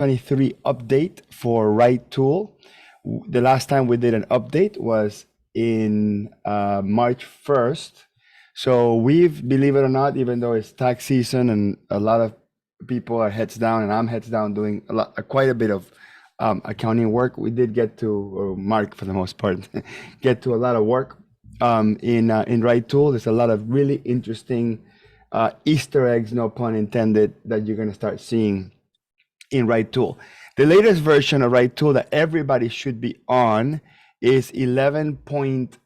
2023 update for RightTool. The last time we did an update was in March 1st. So we've, believe it or not, even though it's tax season and a lot of people are heads down and I'm heads down doing quite a bit of accounting work, we did get to, or Mark for the most part, get to a lot of work in RightTool. There's a lot of really interesting Easter eggs, no pun intended, that you're going to start seeing in RightTool. The latest version of RightTool that everybody should be on is 11.5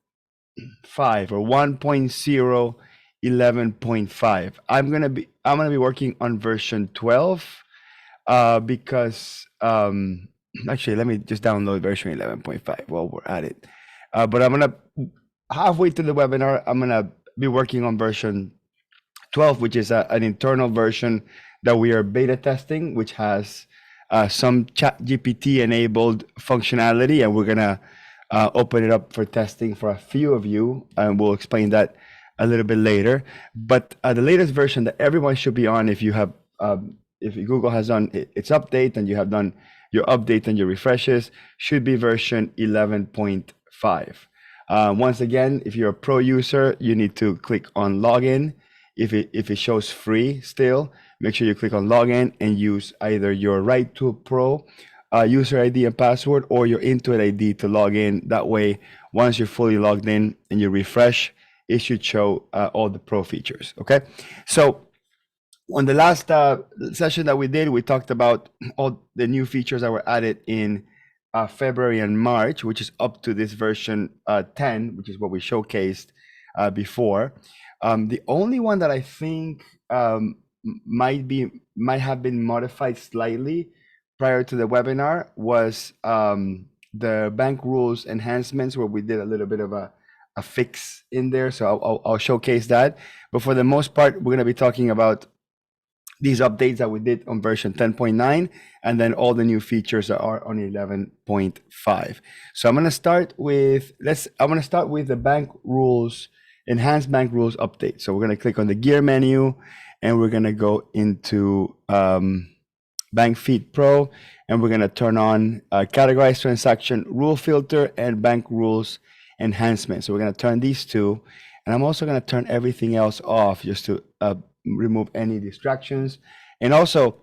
or 1.0 11.5. I'm gonna be working on version 12 because actually let me just download version 11.5 while we're at it. But I'm gonna halfway through the webinar, I'm gonna be working on version 12, which is an internal version that we are beta testing, which has some ChatGPT enabled functionality, and we're gonna open it up for testing for a few of you, and we'll explain that a little bit later. But the latest version that everyone should be on, if you have, if Google has done its update and you have done your update and your refreshes, should be version 11.5. Once again, if you're a pro user, you need to click on login. If it shows free still, make sure you click on login and use either your RightTool Pro user ID and password or your Intuit ID to log in. That way, once you're fully logged in and you refresh, it should show all the pro features. Okay, so on the last session that we did, we talked about all the new features that were added in February and March, which is up to this version 10, which is what we showcased before. The only one that I think might have been modified slightly prior to the webinar was the bank rules enhancements, where we did a little bit of a fix in there. So I'll showcase that. But for the most part, we're going to be talking about these updates that we did on version 10.9, and then all the new features that are on 11.5. So I'm going to start with the bank rules, enhanced bank rules update. So we're going to click on the gear menu, and we're going to go into Bank Feed Pro, and we're going to turn on categorized transaction rule filter and bank rules enhancement. So we're going to turn these two, and I'm also going to turn everything else off just to remove any distractions. And also,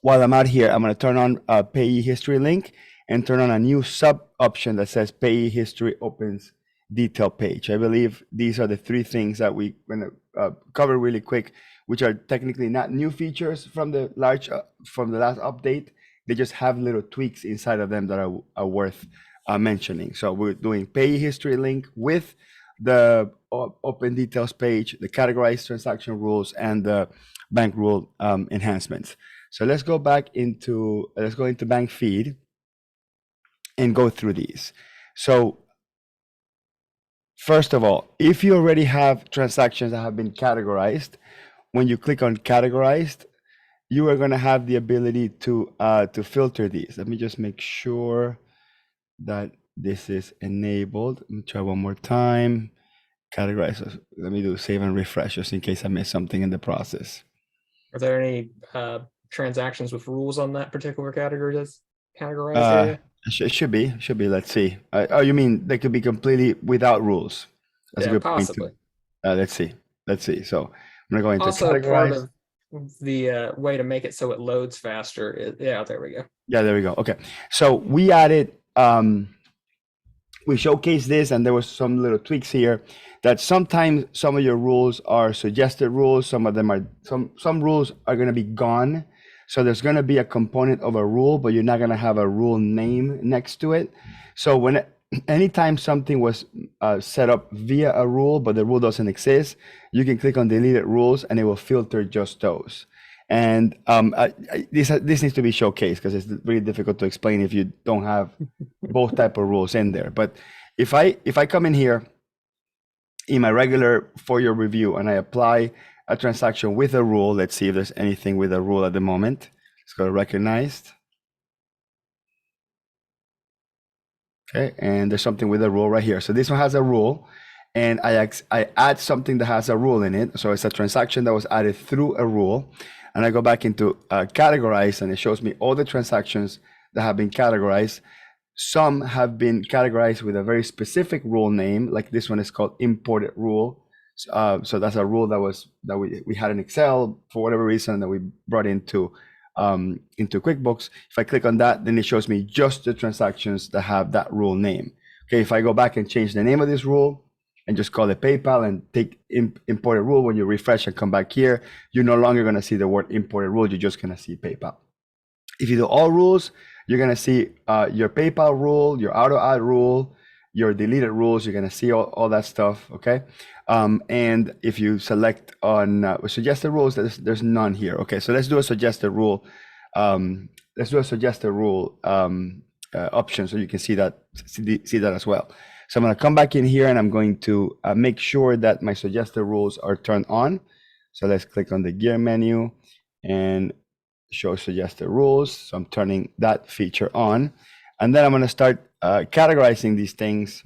while I'm out here, I'm going to turn on payee history link and turn on a new sub option that says payee history opens detail page. I believe these are the three things that we're going to cover really quick, which are technically not new features from the last update. They just have little tweaks inside of them that are worth mentioning. So we're doing payee history link with the open details page, the categorized transaction rules, and the bank rule enhancements. So let's go into bank feed and go through these. So first of all, if you already have transactions that have been categorized, when you click on categorized, you are going to have the ability to filter these. Let me just make sure that this is enabled. Let me try one more time. Categorize. Let me do save and refresh just in case I missed something in the process. Are there any transactions with rules on that particular categorized area? It should be. Let's see. Oh, you mean they could be completely without rules? That's a good possibly. Point. Let's see. So I'm gonna go into also categorize. Part of the way to make it so it loads faster. Yeah, there we go. Yeah, there we go. Okay, so we added. We showcased this, and there was some little tweaks here that sometimes some of your rules are suggested rules. Some of them are some rules are going to be gone. So there's going to be a component of a rule, but you're not going to have a rule name next to it. So anytime something was set up via a rule, but the rule doesn't exist, you can click on deleted rules and it will filter just those. And this needs to be showcased because it's really difficult to explain if you don't have both type of rules in there. But if I come in here in my regular for your review and I apply a transaction with a rule, let's see if there's anything with a rule at the moment. Let's go to recognized. Okay, and there's something with a rule right here. So this one has a rule, and I add something that has a rule in it. So it's a transaction that was added through a rule. and I go back into categorize, and it shows me all the transactions that have been categorized. Some have been categorized with a very specific rule name, like this one is called imported rule. So that's a rule that we had in Excel for whatever reason that we brought into QuickBooks. If I click on that, then it shows me just the transactions that have that rule name. Okay, if I go back and change the name of this rule and just call it PayPal and take imported rule, when you refresh and come back here, you're no longer going to see the word imported rule. You're just going to see PayPal. If you do all rules, you're going to see your PayPal rule, your auto add rule, your deleted rules. You're going to see all that stuff. Okay. And if you select on suggested rules, there's none here. Okay. So let's do a suggested rule. Let's do a suggested rule option so you can see that as well. So I'm going to come back in here and I'm going to make sure that my suggested rules are turned on. So let's click on the gear menu and show suggested rules. So I'm turning that feature on. And then I'm going to start categorizing these things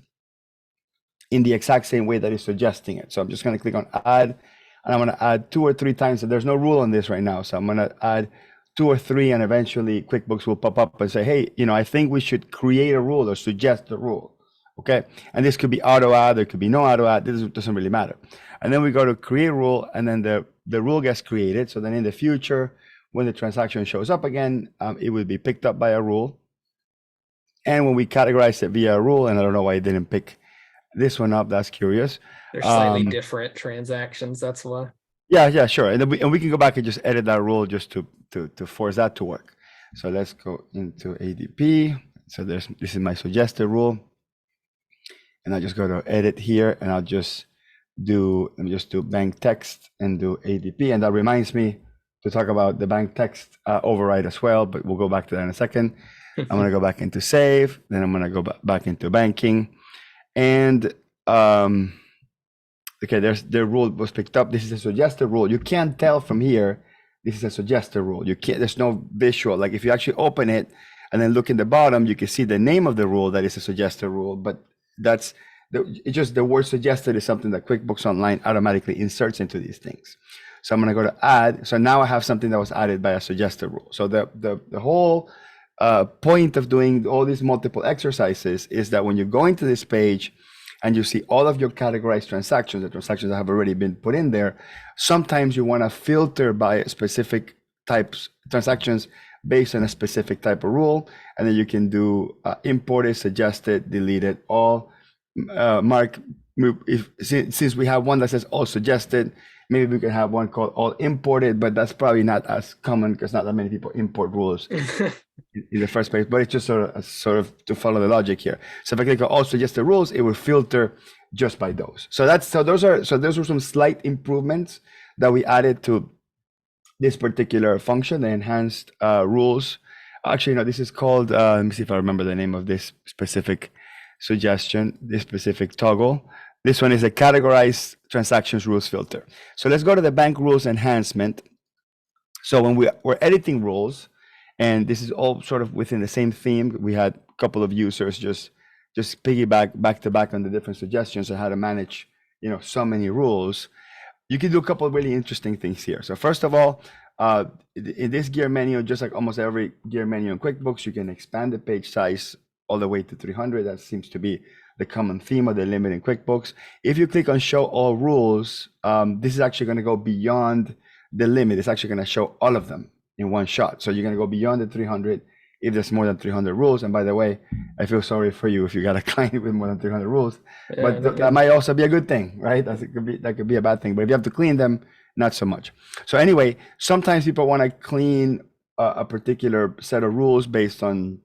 in the exact same way that it's suggesting it. So I'm just going to click on add, and I'm going to add 2 or 3 times. So there's no rule on this right now. So I'm going to add 2 or 3, and eventually QuickBooks will pop up and say, hey, I think we should create a rule or suggest a rule. Okay. And this could be auto add, there could be no auto add. This doesn't really matter. And then we go to create rule, and then the rule gets created. So then in the future, when the transaction shows up again, it will be picked up by a rule. And when we categorize it via a rule, and I don't know why it didn't pick this one up, that's curious. They're slightly different transactions, that's why. Yeah, sure. And we can go back and just edit that rule just to force that to work. So let's go into ADP. So this is my suggested rule. And I just go to edit here, and I'll just let me just do bank text and do ADP. And that reminds me to talk about the bank text override as well, but we'll go back to that in a second. I'm going to go back into save, then I'm going to go back into banking. And okay, the rule was picked up. This is a suggested rule. You can't tell from here, this is a suggested rule. There's no visual. Like if you actually open it and then look in the bottom, you can see the name of the rule that is a suggested rule, but it's just the word suggested is something that QuickBooks Online automatically inserts into these things. So I'm going to go to add. So now I have something that was added by a suggested rule. So the whole point of doing all these multiple exercises is that when you go into this page and you see all of your categorized transactions, the transactions that have already been put in there, sometimes you want to filter by specific types transactions based on a specific type of rule, and then you can do imported, suggested, deleted, all. Mark, since we have one that says all suggested, maybe we can have one called all imported, but that's probably not as common because not that many people import rules in the first place. But it's just sort of to follow the logic here. So if I click on all suggested rules, it will filter just by those. So those are some slight improvements that we added to this particular function, the enhanced rules. Actually, no, this is called, let me see if I remember the name of this specific suggestion, this specific toggle. This one is a categorized transactions rules filter. So let's go to the bank rules enhancement. So when we're editing rules, and this is all sort of within the same theme, we had a couple of users just piggyback back to back on the different suggestions on how to manage, so many rules. You can do a couple of really interesting things here. So first of all, in this gear menu, just like almost every gear menu in QuickBooks, you can expand the page size all the way to 300. That seems to be the common theme of the limit in QuickBooks. If you click on show all rules, this is actually going to go beyond the limit. It's actually going to show all of them in one shot. So you're going to go beyond the 300 if there's more than 300 rules. And by the way, I feel sorry for you if you got a client with more than 300 rules, but that might also be a good thing, right? That could be a bad thing, but if you have to clean them, not so much. So anyway, sometimes people want to clean a particular set of rules based on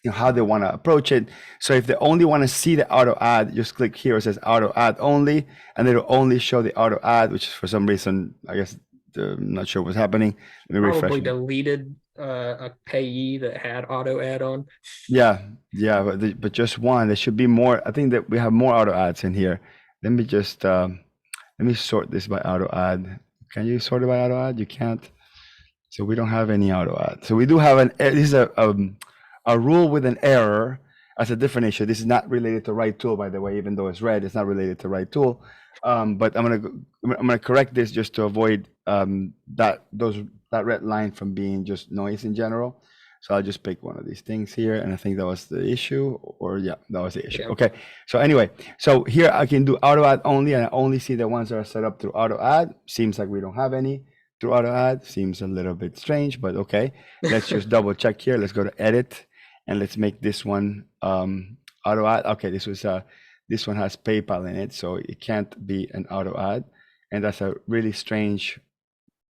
how they want to approach it. So if they only want to see the auto add, just click here. It says auto add only, and it'll only show the auto add, which for some reason, I guess, I'm not sure what's happening. Let me refresh. Probably deleted a payee that had auto add on. Yeah, but just one. There should be more. I think that we have more auto adds in here. Let me just let me sort this by auto add. Can you sort it by auto add? You can't. So we don't have any auto add. So we do have this is a rule with an error as a different issue. This is not related to RightTool, by the way, even though it's red, it's not related to RightTool. But I'm gonna correct this just to avoid that red line from being just noise in general. So I'll just pick one of these things here, and I think that was the issue, or yeah, that was the issue. Yeah. Okay, so anyway, so here I can do auto add only, and I only see the ones that are set up through auto add. Seems like we don't have any through auto add. Seems a little bit strange, but okay. Let's just double check here. Let's go to edit, and let's make this one auto add. Okay, this one has PayPal in it, so it can't be an auto add, and that's a really strange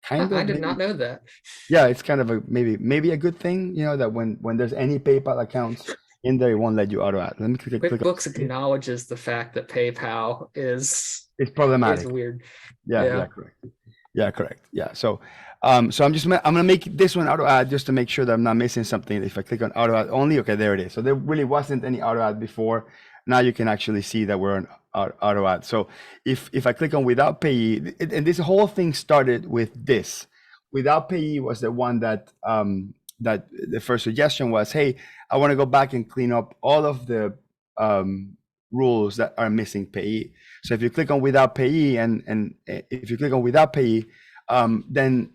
kind of. I did maybe, not know that. yeah, it's kind of a maybe a good thing, that when there's any PayPal accounts in there, it won't let you auto add. Let me click on QuickBooks save. acknowledges the fact that PayPal is It's problematic. weird. Yeah, correct. Yeah, correct. Yeah. So I'm gonna make this one auto add just to make sure that I'm not missing something. If I click on auto add only, okay, there it is. So there really wasn't any auto add before. Now you can actually see that we're on auto add. So if I click on without payee, and this whole thing started with this. Without payee was the one that that the first suggestion was, hey, I want to go back and clean up all of the rules that are missing payee. So if you click on without payee, and if you click on without payee, then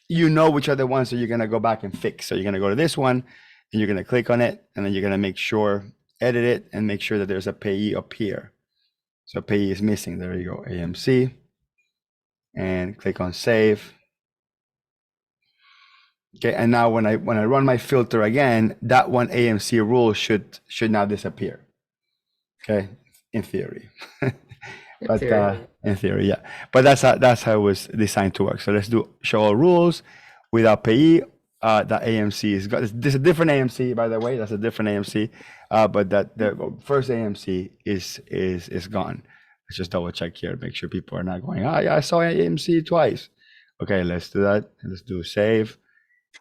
you know which are the ones that you're gonna go back and fix. So you're gonna go to this one, and you're gonna click on it, and then you're gonna make sure, edit it, and make sure that there's a payee up here. So payee is missing. There you go, AMC, and click on save. Okay, and now when I run my filter again, that one AMC rule should now disappear. Okay, in theory. But in theory, yeah. But that's how it was designed to work. So let's do show all rules without payee. That AMC is got. This is a different AMC, by the way. That's a different AMC. But that the first AMC is gone. Let's just double check here, make sure people are not going, yeah, I saw AMC twice. Okay, let's do that. Let's do save.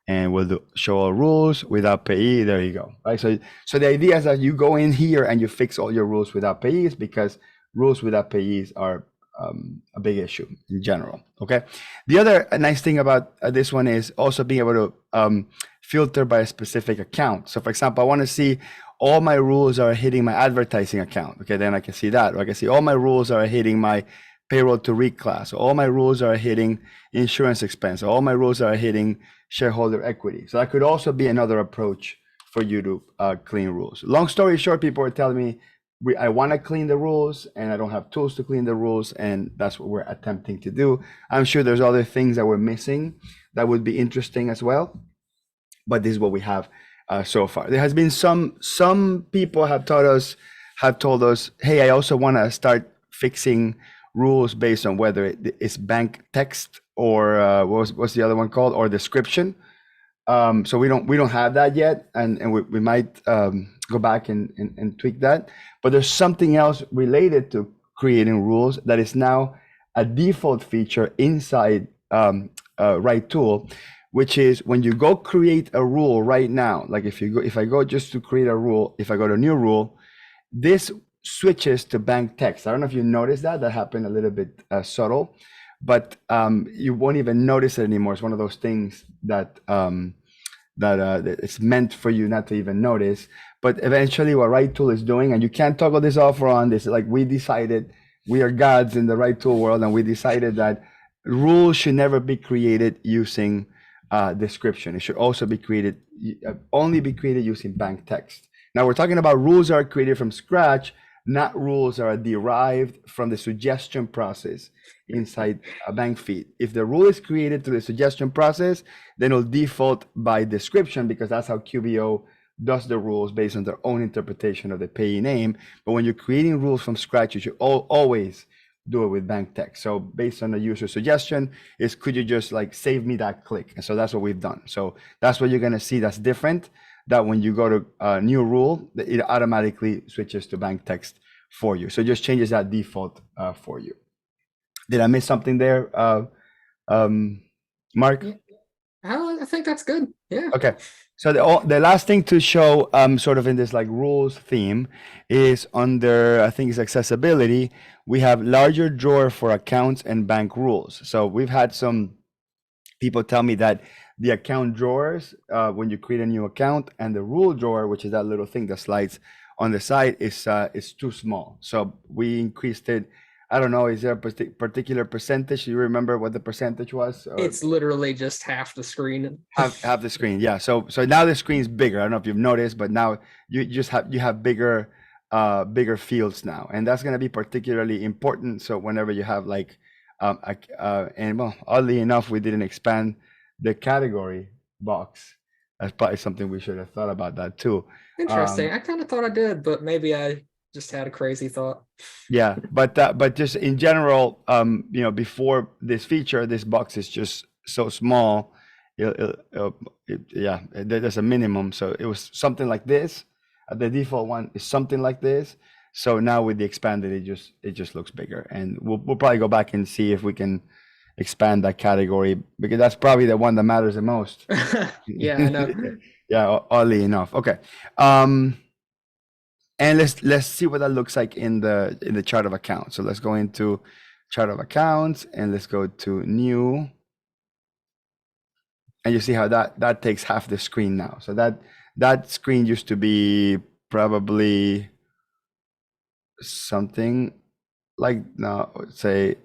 And we'll do show all rules without payee. There you go. Right. So the idea is that you go in here and you fix all your rules without payees, because rules without payees are a big issue in general. Okay. The other nice thing about this one is also being able to filter by a specific account. So for example, I want to see all my rules are hitting my advertising account. Okay, then I can see that. Or I can see all my rules are hitting my payroll to reclass. All my rules are hitting insurance expense. All my rules are hitting shareholder equity. So that could also be another approach for you to clean rules. Long story short, people are telling me, I want to clean the rules and I don't have tools to clean the rules, and that's what we're attempting to do. I'm sure there's other things that we're missing that would be interesting as well, but this is what we have so far. There has been some people have told us, hey, I also want to start fixing rules based on whether it's bank text or what's the other one called, or description. So we don't have that yet, and we might go back and tweak that. But there's something else related to creating rules that is now a default feature inside RightTool, which is when you go create a rule right now. Like if I go just to create a rule, if I go to new rule, this switches to bank text. I don't know if you noticed that happened a little bit subtle, but you won't even notice it anymore. It's one of those things that it's meant for you not to even notice. But eventually what RightTool is doing, and you can't toggle this off or on, this like we decided, we are gods in the RightTool world, and we decided that rules should never be created using description. It should also be created, only be created using bank text. Now we're talking about rules that are created from scratch, not rules that are derived from the suggestion process inside a bank feed. If the rule is created through the suggestion process, then it'll default by description, because that's how QBO does the rules based on their own interpretation of the payee name. But when you're creating rules from scratch, you should always do it with bank text. So based on the user suggestion is, could you just like save me that click? And so that's what we've done. So that's what you're going to see that's different, that when you go to a new rule, it automatically switches to bank text for you. So it just changes that default for you. Did I miss something there, Mark? I think that's good. Yeah. Okay. So the last thing to show sort of in this like rules theme is under, I think it's accessibility, we have larger drawer for accounts and bank rules. So we've had some people tell me that the account drawers, when you create a new account, and the rule drawer, which is that little thing that slides on the side, is too small. So we increased it I don't know, is there a particular percentage? Do you remember what the percentage was? Or It's literally just half the screen. have the screen, yeah. So now the screen's bigger. I don't know if you've noticed, but now you just have bigger fields now, and that's going to be particularly important. So whenever you have like and well, oddly enough, we didn't expand the category box. That's probably something we should have thought about that too. Interesting. I kind of thought I did, but maybe I just had a crazy thought. Yeah, but just in general, before this feature, this box is just so small. Yeah, there's a minimum. So it was something like this. The default one is something like this. So now with the expanded, it just looks bigger, and we'll probably go back and see if we can expand that category, because that's probably the one that matters the most. Yeah, I know. Yeah, oddly enough. Okay. And let's see what that looks like in the chart of accounts. So let's go into chart of accounts and let's go to new. And you see how that takes half the screen now. So that screen used to be probably something like, now say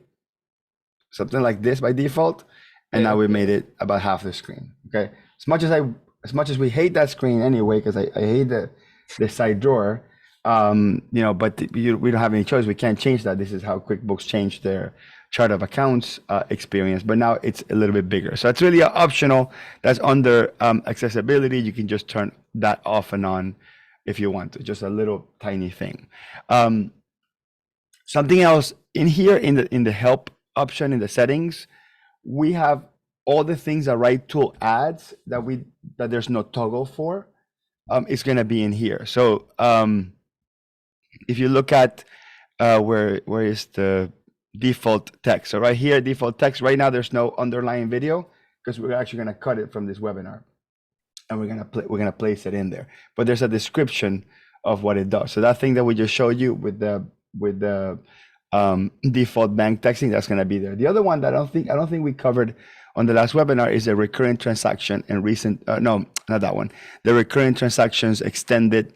something like this by default, and Yeah. now we made it about half the screen. Okay, as much as we hate that screen anyway, because I hate the side drawer, but we don't have any choice. We can't change that. This is how QuickBooks changed their chart of accounts experience, but now it's a little bit bigger. So it's really optional. That's under accessibility. You can just turn that off and on if you want to, just a little tiny thing. Something else in here in the help option in the settings, we have all the things that RightTool adds that there's no toggle for. It's going to be in here. So if you look at where is the default text? So right here, default text. Right now, there's no underlying video because we're actually going to cut it from this webinar, and we're gonna place it in there. But there's a description of what it does. So that thing that we just showed you with the default bank texting, that's going to be there. The other one that I don't think we covered on the last webinar is a recurring transaction and recent. No, not that one. The recurring transactions expanded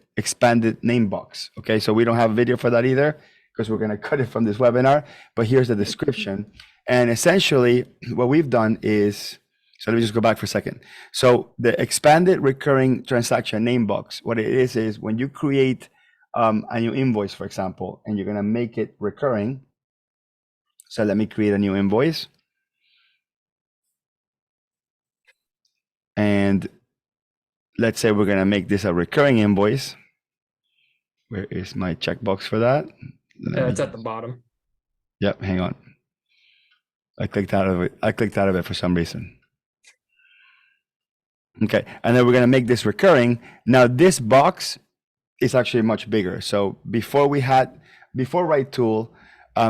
name box. Okay, so we don't have a video for that either because we're going to cut it from this webinar. But here's the description, and essentially what we've done is. So let me just go back for a second. So the expanded recurring transaction name box, what it is when you create a new invoice, for example, and you're going to make it recurring. So let me create a new invoice. And let's say we're going to make this a recurring invoice. Where is my checkbox for that? It's at the bottom. Yep, hang on. I clicked out of it for some reason. Okay, and then we're going to make this recurring. Now this box is actually much bigger. So before RightTool,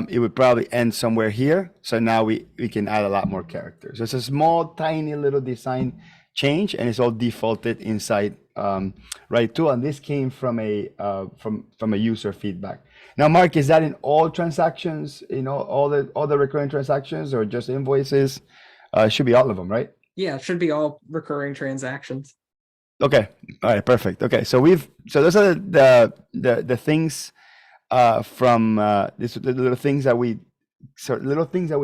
it would probably end somewhere here. So now we can add a lot more characters. So it's a small, tiny little design change, and it's all defaulted inside RightTool. And this came from a user feedback. Now, Mark, is that in all transactions? All the recurring transactions, or just invoices? It should be all of them, right? Yeah, it should be all recurring transactions. Okay. All right. Perfect. Okay. So those are the things from the little things that we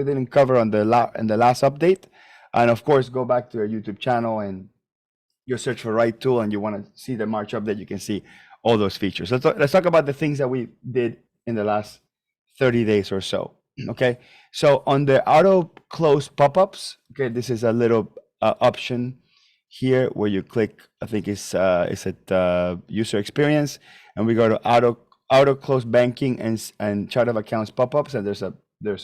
didn't cover on the last update, and of course go back to our YouTube channel and you search for RightTool and you want to see the March update. You can see all those features. Let's talk about the things that we did in the last 30 days or so. Okay. So on the auto close pop-ups, okay, this is a little option here where you click. I think it's at user experience, and we go to auto close banking and chart of accounts pop-ups, and there's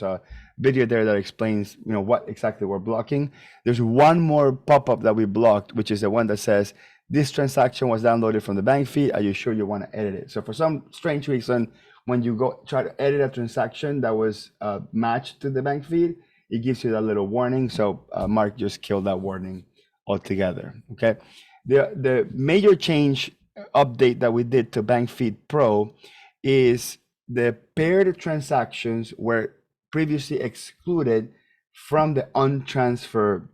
a video there that explains what exactly we're blocking. There's one more pop-up that we blocked, which is the one that says this transaction was downloaded from the bank feed. Are you sure you want to edit it? So for some strange reason, when you go try to edit a transaction that was matched to the bank feed, it gives you that little warning. So Mark just killed that warning altogether. Okay, the major change update that we did to Bank Feed Pro is the paired transactions were previously excluded from the untransfer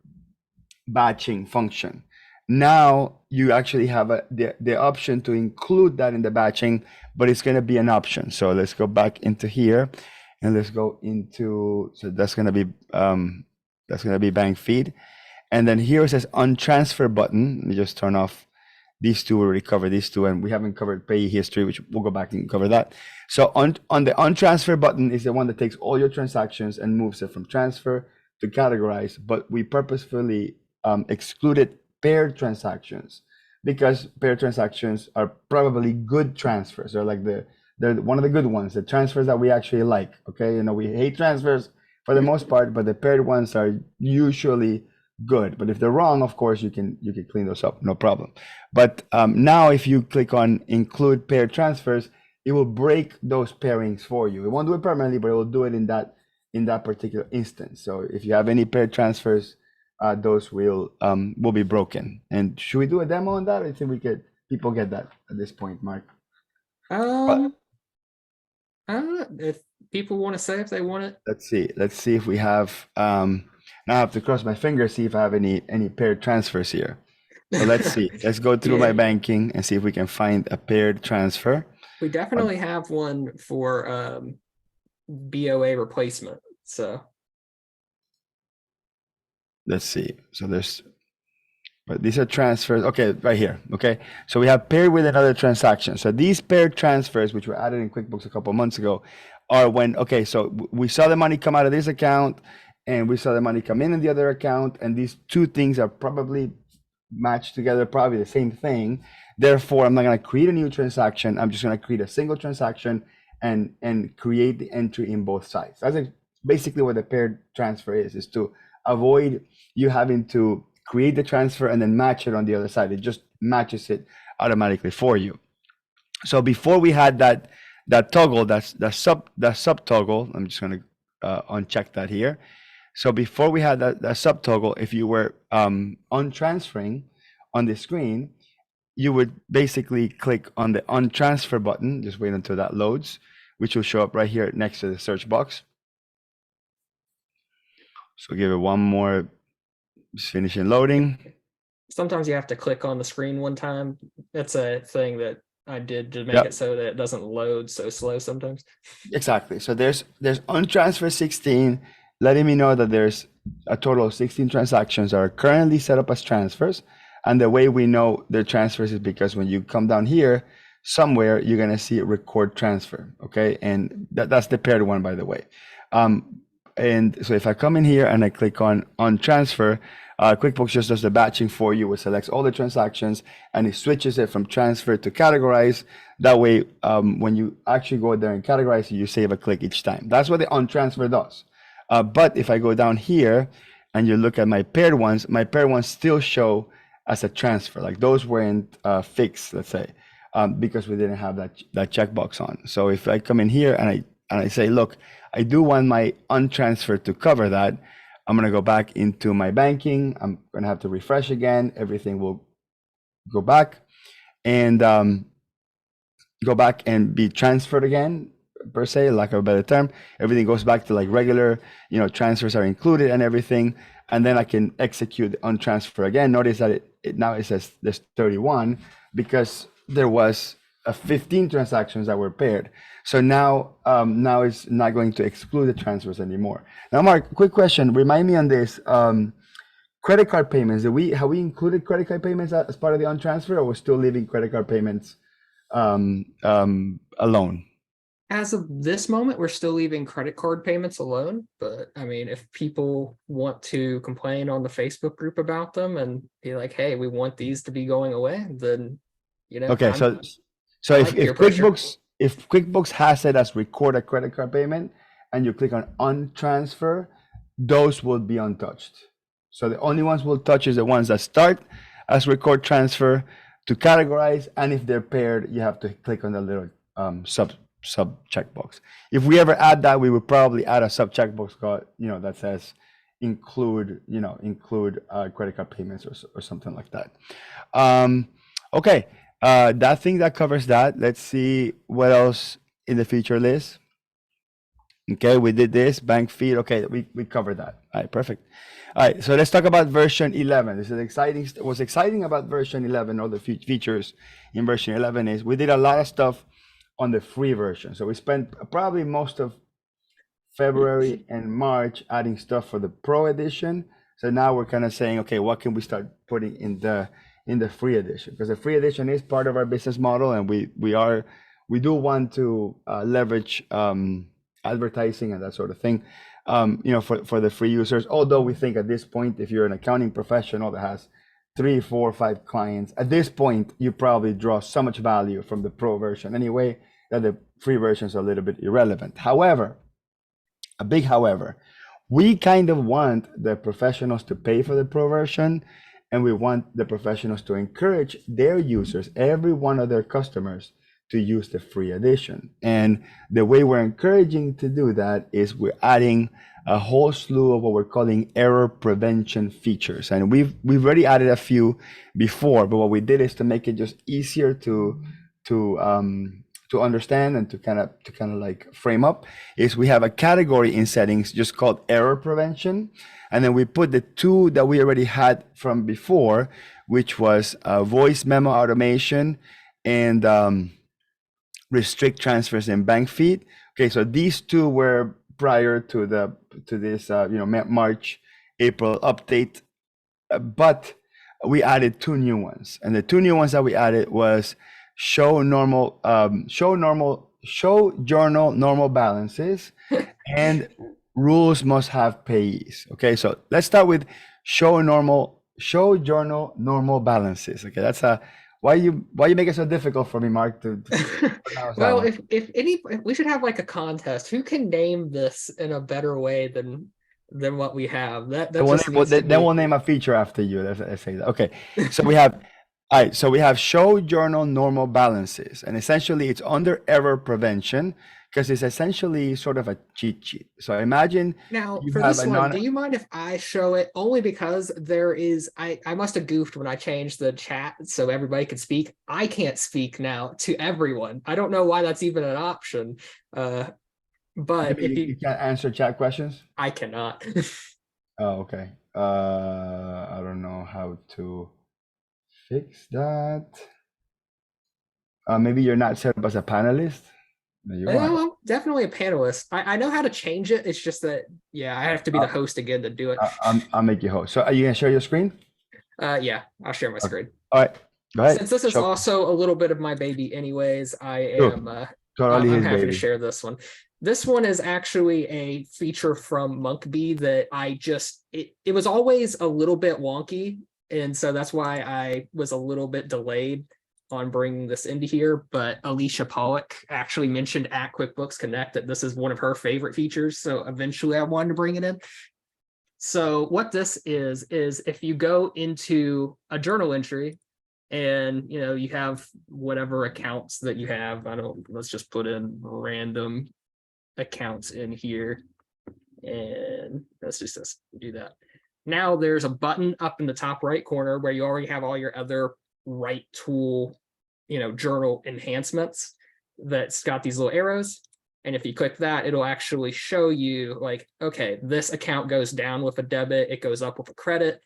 batching function. Now you actually have the option to include that in the batching, but it's going to be an option. So let's go back into here, And let's go into, so that's going to be bank feed. And then here it says untransfer button. Let me just turn off these two. We already covered these two, and we haven't covered pay history, which we'll go back and cover that. So on the untransfer button is the one that takes all your transactions and moves it from transfer to categorize, but we purposefully excluded paired transactions because paired transactions are probably good transfers. They're one of the good ones, the transfers that we actually like. Okay, you know, we hate transfers for the most part, but the paired ones are usually good. But if they're wrong, of course, you can clean those up, no problem. But now if you click on include paired transfers, it will break those pairings for you. It won't do it permanently, but it will do it in that particular instance. So if you have any paired transfers, those will be broken. And should we do a demo on that? I think people get that at this point, Mark. I don't know if people want to say if they want it. Let's see if we have now I have to cross my fingers, see if I have any paired transfers here. So let's see. Let's go through my banking and see if we can find a paired transfer. We definitely have one for BOA replacement. So let's see. So but these are transfers. Okay, right here. Okay, so we have paired with another transaction. So these paired transfers, which were added in QuickBooks a couple of months ago, are when, okay, so we saw the money come out of this account and we saw the money come in the other account, and these two things are probably matched together, probably the same thing. Therefore, I'm not going to create a new transaction. I'm just going to create a single transaction and create the entry in both sides. That's basically what the paired transfer is to avoid you having to create the transfer and then match it on the other side. It just matches it automatically for you. So before we had that toggle, that's the sub toggle. I'm just going to uncheck that here. So before we had that sub toggle, if you were untransferring on the screen, you would basically click on the untransfer button. Just wait until that loads, which will show up right here next to the search box. So give it one more. Just finishing loading. Sometimes you have to click on the screen one time. That's a thing that I did to make it so that it doesn't load so slow sometimes. Exactly. So there's untransfer 16, letting me know that there's a total of 16 transactions that are currently set up as transfers. And the way we know they're transfers is because when you come down here, somewhere you're going to see record transfer. Okay. And that's the paired one, by the way. And so if I come in here and I click on transfer, QuickBooks just does the batching for you. It selects all the transactions and it switches it from transfer to categorize. That way, when you actually go there and categorize, you save a click each time. That's what the untransfer does. But if I go down here and you look at my paired ones still show as a transfer. Like those weren't fixed, let's say, because we didn't have that checkbox on. So if I come in here and I say, look, I do want my untransfer to cover that, I'm going to go back into my banking. I'm going to have to refresh again. Everything will go back and be transferred again, per se, lack of a better term. Everything goes back to like regular, transfers are included and everything. And then I can execute the untransfer again. Notice that now it says there's 31 because there was 15 transactions that were paired. So now it's not going to exclude the transfers anymore. Now, Mark, quick question. Remind me on this. Credit card payments. Have we included credit card payments as part of the untransfer, or we're still leaving credit card payments alone? As of this moment, we're still leaving credit card payments alone. But I mean, if people want to complain on the Facebook group about them and be like, hey, we want these to be going away, then, Okay, so if QuickBooks has it as record a credit card payment and you click on untransfer, those will be untouched. So the only ones we'll touch is the ones that start as record transfer to categorize, and if they're paired, you have to click on the little sub checkbox. If we ever add that, we would probably add a sub checkbox called, that says include credit card payments or something like that. Okay. That covers that. Let's see what else in the feature list. Okay, we did this bank feed. Okay, we covered that. All right, perfect. All right, so let's talk about version 11. This is exciting. What's exciting about version 11, all the features in version 11 is we did a lot of stuff on the free version. So we spent probably most of February and March adding stuff for the Pro edition. So now we're kind of saying, okay, what can we start putting in the free edition? Because the free edition is part of our business model, and we do want to leverage advertising and that sort of thing, for the free users. Although we think at this point, if you're an accounting professional that has 3, 4, 5 clients, at this point, you probably draw so much value from the Pro version anyway that the free version is a little bit irrelevant. However, a big however, we kind of want the professionals to pay for the Pro version, and we want the professionals to encourage their users, every one of their customers, to use the free edition. And the way we're encouraging to do that is we're adding a whole slew of what we're calling error prevention features. And we've already added a few before, but what we did is to make it just easier to understand and to kind of like frame up, is we have a category in settings just called error prevention. And then we put the two that we already had from before, which was voice memo automation and restrict transfers and bank feed. Okay, so these two were prior to this March, April update, but we added 2 new ones, and the 2 new ones that we added was show journal normal balances and rules must have payees. Okay, so let's start with show journal normal balances. Okay, that's why you make it so difficult for me, Mark, to well, if we should have like a contest, who can name this in a better way than what we have? Then we'll name a feature after you. Let's say that. Okay, so we have all right, so we have show journal normal balances, and essentially it's under error prevention because it's essentially sort of a cheat sheet. So imagine now for this one, do you mind if I show it? Only because there is, I must have goofed when I changed the chat so everybody could speak. I can't speak now to everyone. I don't know why that's even an option. But if you can't answer chat questions, I cannot. Oh, okay. I don't know how to fix that. Maybe you're not set up as a panelist. I'm definitely a panelist. I know how to change it. It's just that, yeah, I have to be the host again to do it. I'll make you host. So are you gonna share your screen? Yeah, I'll share my screen. All right, go ahead. Since this is also a little bit of my baby anyways, I'm happy to share this one. This one is actually a feature from Monkbee that it was always a little bit wonky. And so that's why I was a little bit delayed on bringing this into here. But Alicia Pollock actually mentioned at QuickBooks Connect that this is one of her favorite features. So eventually I wanted to bring it in. So what this is if you go into a journal entry and you have whatever accounts that you have, let's just put in random accounts in here, and let's just do that. Now there's a button up in the top right corner where you already have all your other RightTool, journal enhancements that's got these little arrows. And if you click that, it'll actually show you like, okay, this account goes down with a debit, it goes up with a credit.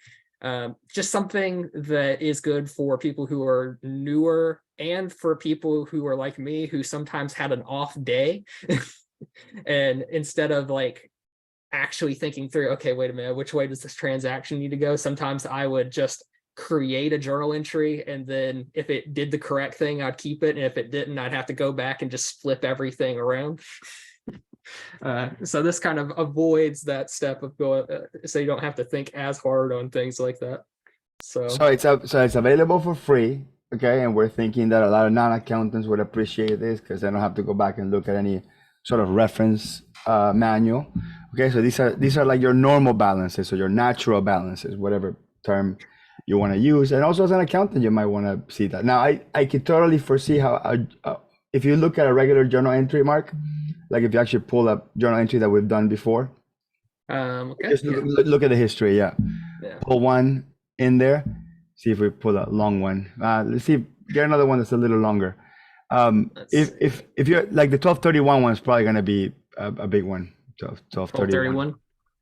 Just something that is good for people who are newer and for people who are like me, who sometimes had an off day. And instead of like actually thinking through, okay, wait a minute, which way does this transaction need to go? Sometimes I would just create a journal entry, and then if it did the correct thing, I'd keep it. And if it didn't, I'd have to go back and just flip everything around. So this kind of avoids that step of going, so you don't have to think as hard on things like that. So it's available for free. Okay, and we're thinking that a lot of non-accountants would appreciate this because they don't have to go back and look at any sort of reference manual. Okay, so these are like your normal balances, or your natural balances, whatever term you want to use. And also as an accountant, you might want to see that. Now, I could totally foresee how, if you look at a regular journal entry, Mark, like if you actually pull up journal entry that we've done before, okay, just look at the history. Yeah. Pull one in there. See if we pull a long one. Let's see, get another one that's a little longer. If you're like the 1231 one is probably going to be a big one. 1231.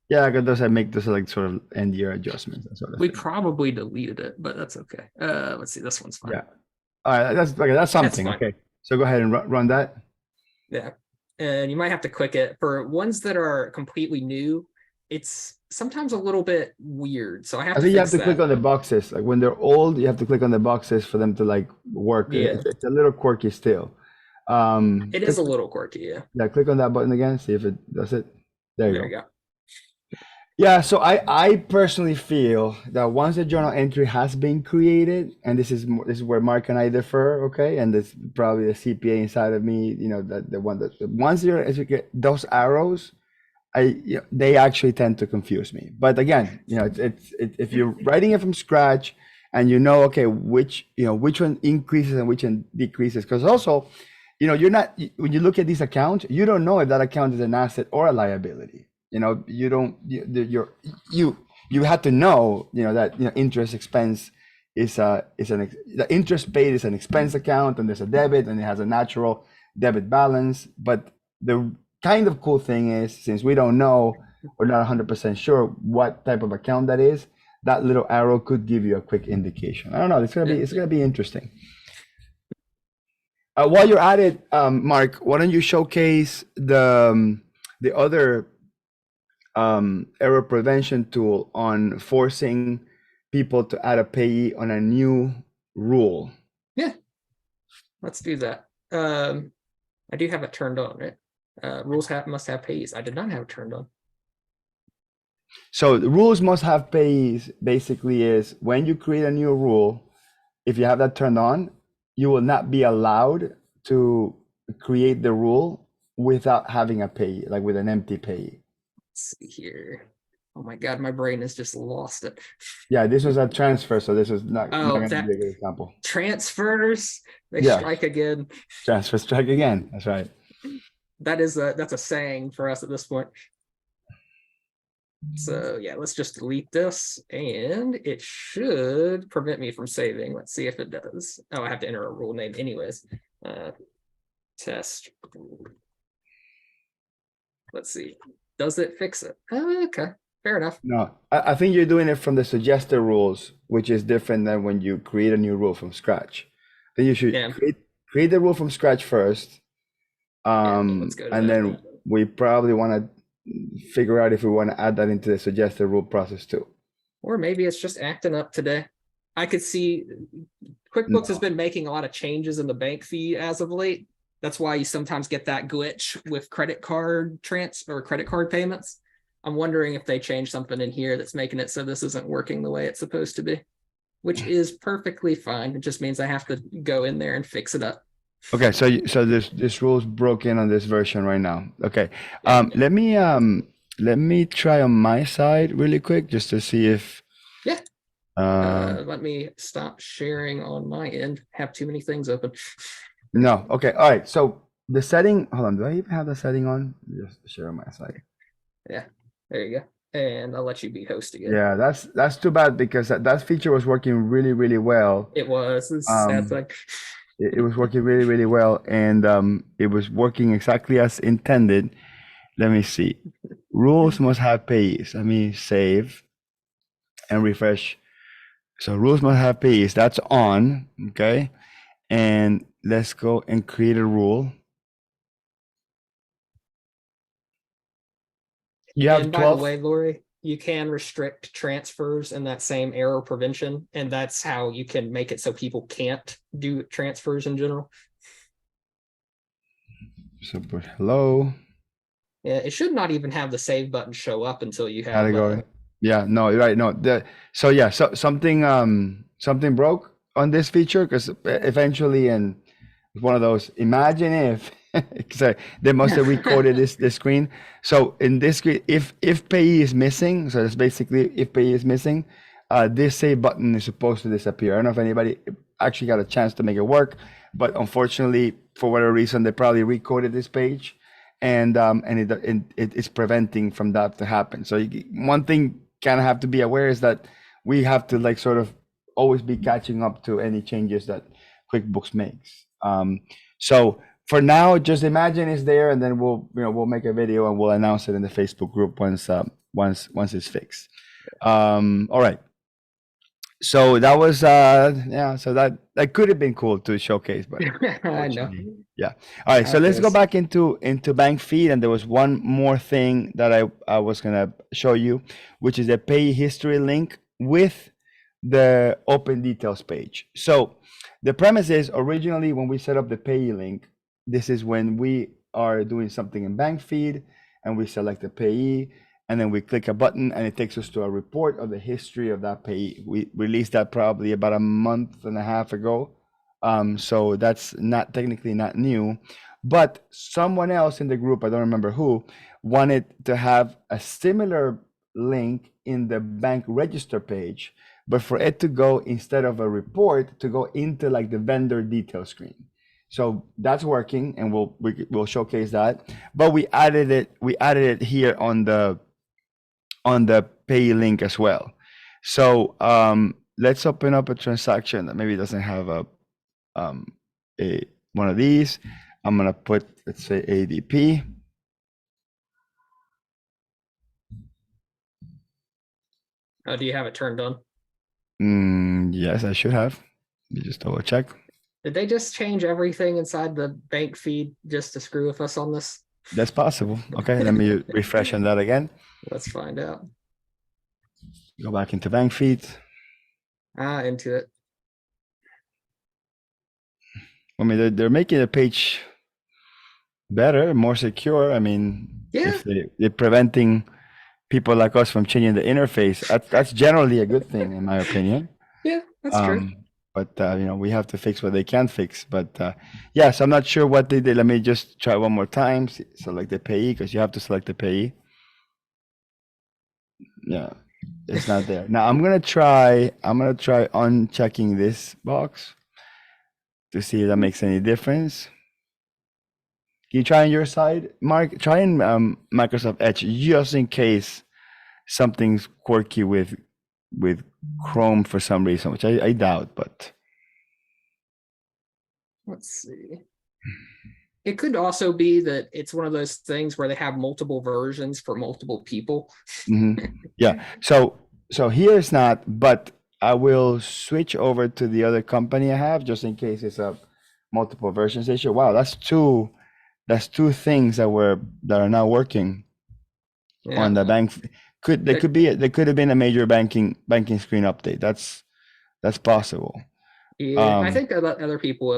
Yeah, because those make those like sort of end year adjustments and sort of. We probably deleted it, but that's okay. Let's see, this one's fine. Yeah. All right, that's something. Okay, so go ahead and run that. Yeah, and you might have to click it. For ones that are completely new, it's sometimes a little bit weird. So I have I to think you have fix to click that. on the boxes. Like when they're old, you have to click on the boxes for them to like work. Yeah, It's a little quirky still. it is Click, a little quirky. Yeah, yeah, click on that button again. See if it does it. There you there you go. go. Yeah, so I personally feel that once the journal entry has been created, and this is where Mark and I differ, okay, and this probably the CPA inside of me, you know, that the one that once you're as you get those arrows, they actually tend to confuse me. But again, you know, if you're writing it from scratch and you know, okay, which one increases and which one decreases, because also, you know, you're not when you look at these accounts, you don't know if that account is an asset or a liability. You know, you don't you have to know, you know, that, you know, interest expense the interest paid is an expense account, and there's a debit, and it has a natural debit balance. But the kind of cool thing is, since we don't know, we're not 100% sure what type of account that is, that little arrow could give you a quick indication. I don't know. Yeah. It's gonna be interesting. While you're at it, Mark, why don't you showcase the other error prevention tool on forcing people to add a payee on a new rule? Yeah, let's do that. I do have it turned on, right? Rules must have payees. I did not have it turned on. So the rules must have payees basically is when you create a new rule, if you have that turned on, you will not be allowed to create the rule without having a payee, like with an empty payee. Let's see here. Oh my God, my brain has just lost it. Yeah, this was a transfer, so this is not Oh, going to that be a good example. transfers, they Yeah. strike again. Transfer strike again. That's right. That's a saying for us at this point. So yeah, let's just delete this, and it should prevent me from saving. Let's see if it does. Oh, I have to enter a rule name anyways. Test. Let's see. Does it fix it? Oh, okay, fair enough. No, I think you're doing it from the suggested rules, which is different than when you create a new rule from scratch. Then you should Yeah. create the rule from scratch first. Let's go to And that. then we probably want to figure out if we want to add that into the suggested rule process too. Or maybe it's just acting up today. I could see QuickBooks has been making a lot of changes in the bank fee as of late. That's why you sometimes get that glitch with credit card transfer or credit card payments. I'm wondering if they changed something in here that's making it so this isn't working the way it's supposed to be, which is perfectly fine. It just means I have to go in there and fix it up. Okay, so this rule's broken on this version right now. Okay, Yeah. let me try on my side really quick just to see if Yeah. Let me stop sharing on my end. Have too many things open. no. Okay, all right. So the setting. Hold on. Do I even have the setting on? Just share on my side. Yeah, there you go. And I'll let you be host again. Yeah, that's too bad because that feature was working really well. It was. It's a sad thing. It was working really well, and it was working exactly as intended. Let me see. Rules must have payees. Let me save and refresh. So rules must have payees. That's on. Okay, and let's go and create a rule. You have And by 12. the way, Lori, you can restrict transfers in that same error prevention, and that's how you can make it so people can't do transfers in general. So put hello. Yeah, it should not even have the save button show up until you have Category. Yeah, no, you're right. No, so yeah, so something broke on this feature because eventually, and one of those. Imagine if so they must have recorded this screen. So in this screen, if payee is missing, so it's basically if payee is missing, this save button is supposed to disappear. I don't know if anybody actually got a chance to make it work, but unfortunately, for whatever reason, they probably recoded this page, and it's preventing from that to happen. So one thing kind of have to be aware is that we have to like sort of always be catching up to any changes that QuickBooks makes. So for now, just imagine it's there, and then we'll make a video and we'll announce it in the Facebook group once it's fixed. All right. So that was yeah, so that could have been cool to showcase, but I know. unfortunately, yeah. All right, How so it let's go goes. back into bank feed, and there was one more thing that I was gonna show you, which is a pay history link with the open details page. So the premise is, originally when we set up the payee link, this is when we are doing something in bank feed and we select the payee, and then we click a button and it takes us to a report of the history of that payee. We released that probably about a month and a half ago. So that's not technically not new, but someone else in the group, I don't remember who, wanted to have a similar link in the bank register page, but for it to go, instead of a report, to go into like the vendor detail screen. So that's working, and we'll showcase that. But we added it here on the pay link as well. So let's open up a transaction that maybe doesn't have um, a one of these. I'm gonna put, let's say, ADP. Oh, do you have it turned on? Yes, I should have. Let me just double check. Did they just change everything inside the bank feed just to screw with us on this? That's possible. Okay, let me refresh on that again. Let's find out. Go back into bank feed. Into it. I mean, they're making the page better, more secure. I mean, Yeah. if they're preventing people like us from changing the interface, that's generally a good thing, in my opinion. Yeah, that's true. But you know, we have to fix what they can fix. But yeah, so I'm not sure what they did. Let me just try one more time. Select the payee, because you have to select the payee. Yeah, it's not there. Now I'm gonna try unchecking this box to see if that makes any difference. Can you try on your side, Mark? Try in Microsoft Edge, just in case something's quirky with Chrome for some reason, which I doubt, but Let's see. It could also be that it's one of those things where they have multiple versions for multiple people. yeah. So here it's not, but I will switch over to the other company I have, just in case it's a multiple versions issue. Wow, that's two things that are now working on the bank. There could have been a major banking screen update. That's possible. Yeah, I think that other people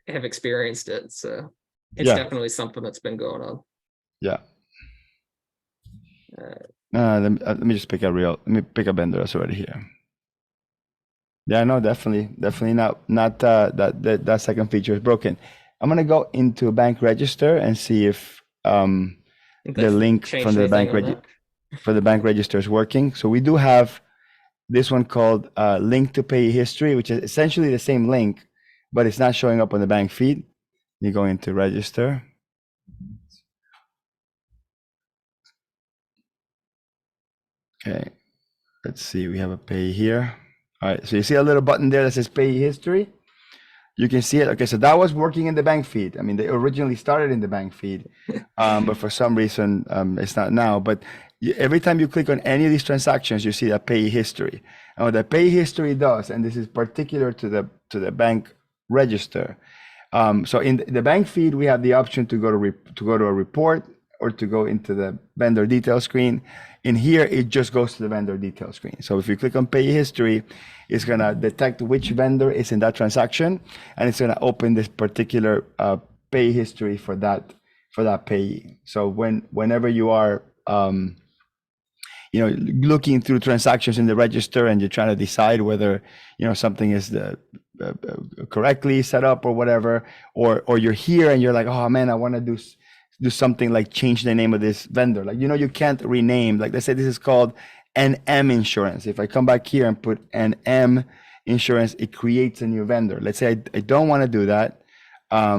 have experienced it, so it's Yeah. definitely something that's been going on. Yeah. Let me just pick a vendor that's already here. Yeah, no, definitely not that second feature is broken. I'm gonna go into bank register and see if the link from the bank register is working. So we do have this one called link to pay history, which is essentially the same link, but it's not showing up on the bank feed. You go into register. Okay, let's see, we have a pay here. All right, so you see a little button there that says pay history. You can see it. Okay, so that was working in the bank feed. I mean, they originally started in the bank feed, but for some reason, it's not now. But every time you click on any of these transactions, you see that pay history. And what the pay history does, and this is particular to the bank register. So in the bank feed, we have the option to go to a report or to go into the vendor detail screen. In here, it just goes to the vendor detail screen. So if you click on pay history, it's gonna detect which vendor is in that transaction, and it's gonna open this particular pay history for that payee. So whenever you are looking through transactions in the register and you're trying to decide whether something is correctly set up or whatever, or you're here and you're like, oh man, I want to do something like change the name of this vendor. Like, you can't rename. Like they say, this is called NM insurance. If I come back here and put NM insurance, it creates a new vendor. Let's say I don't want to do that. I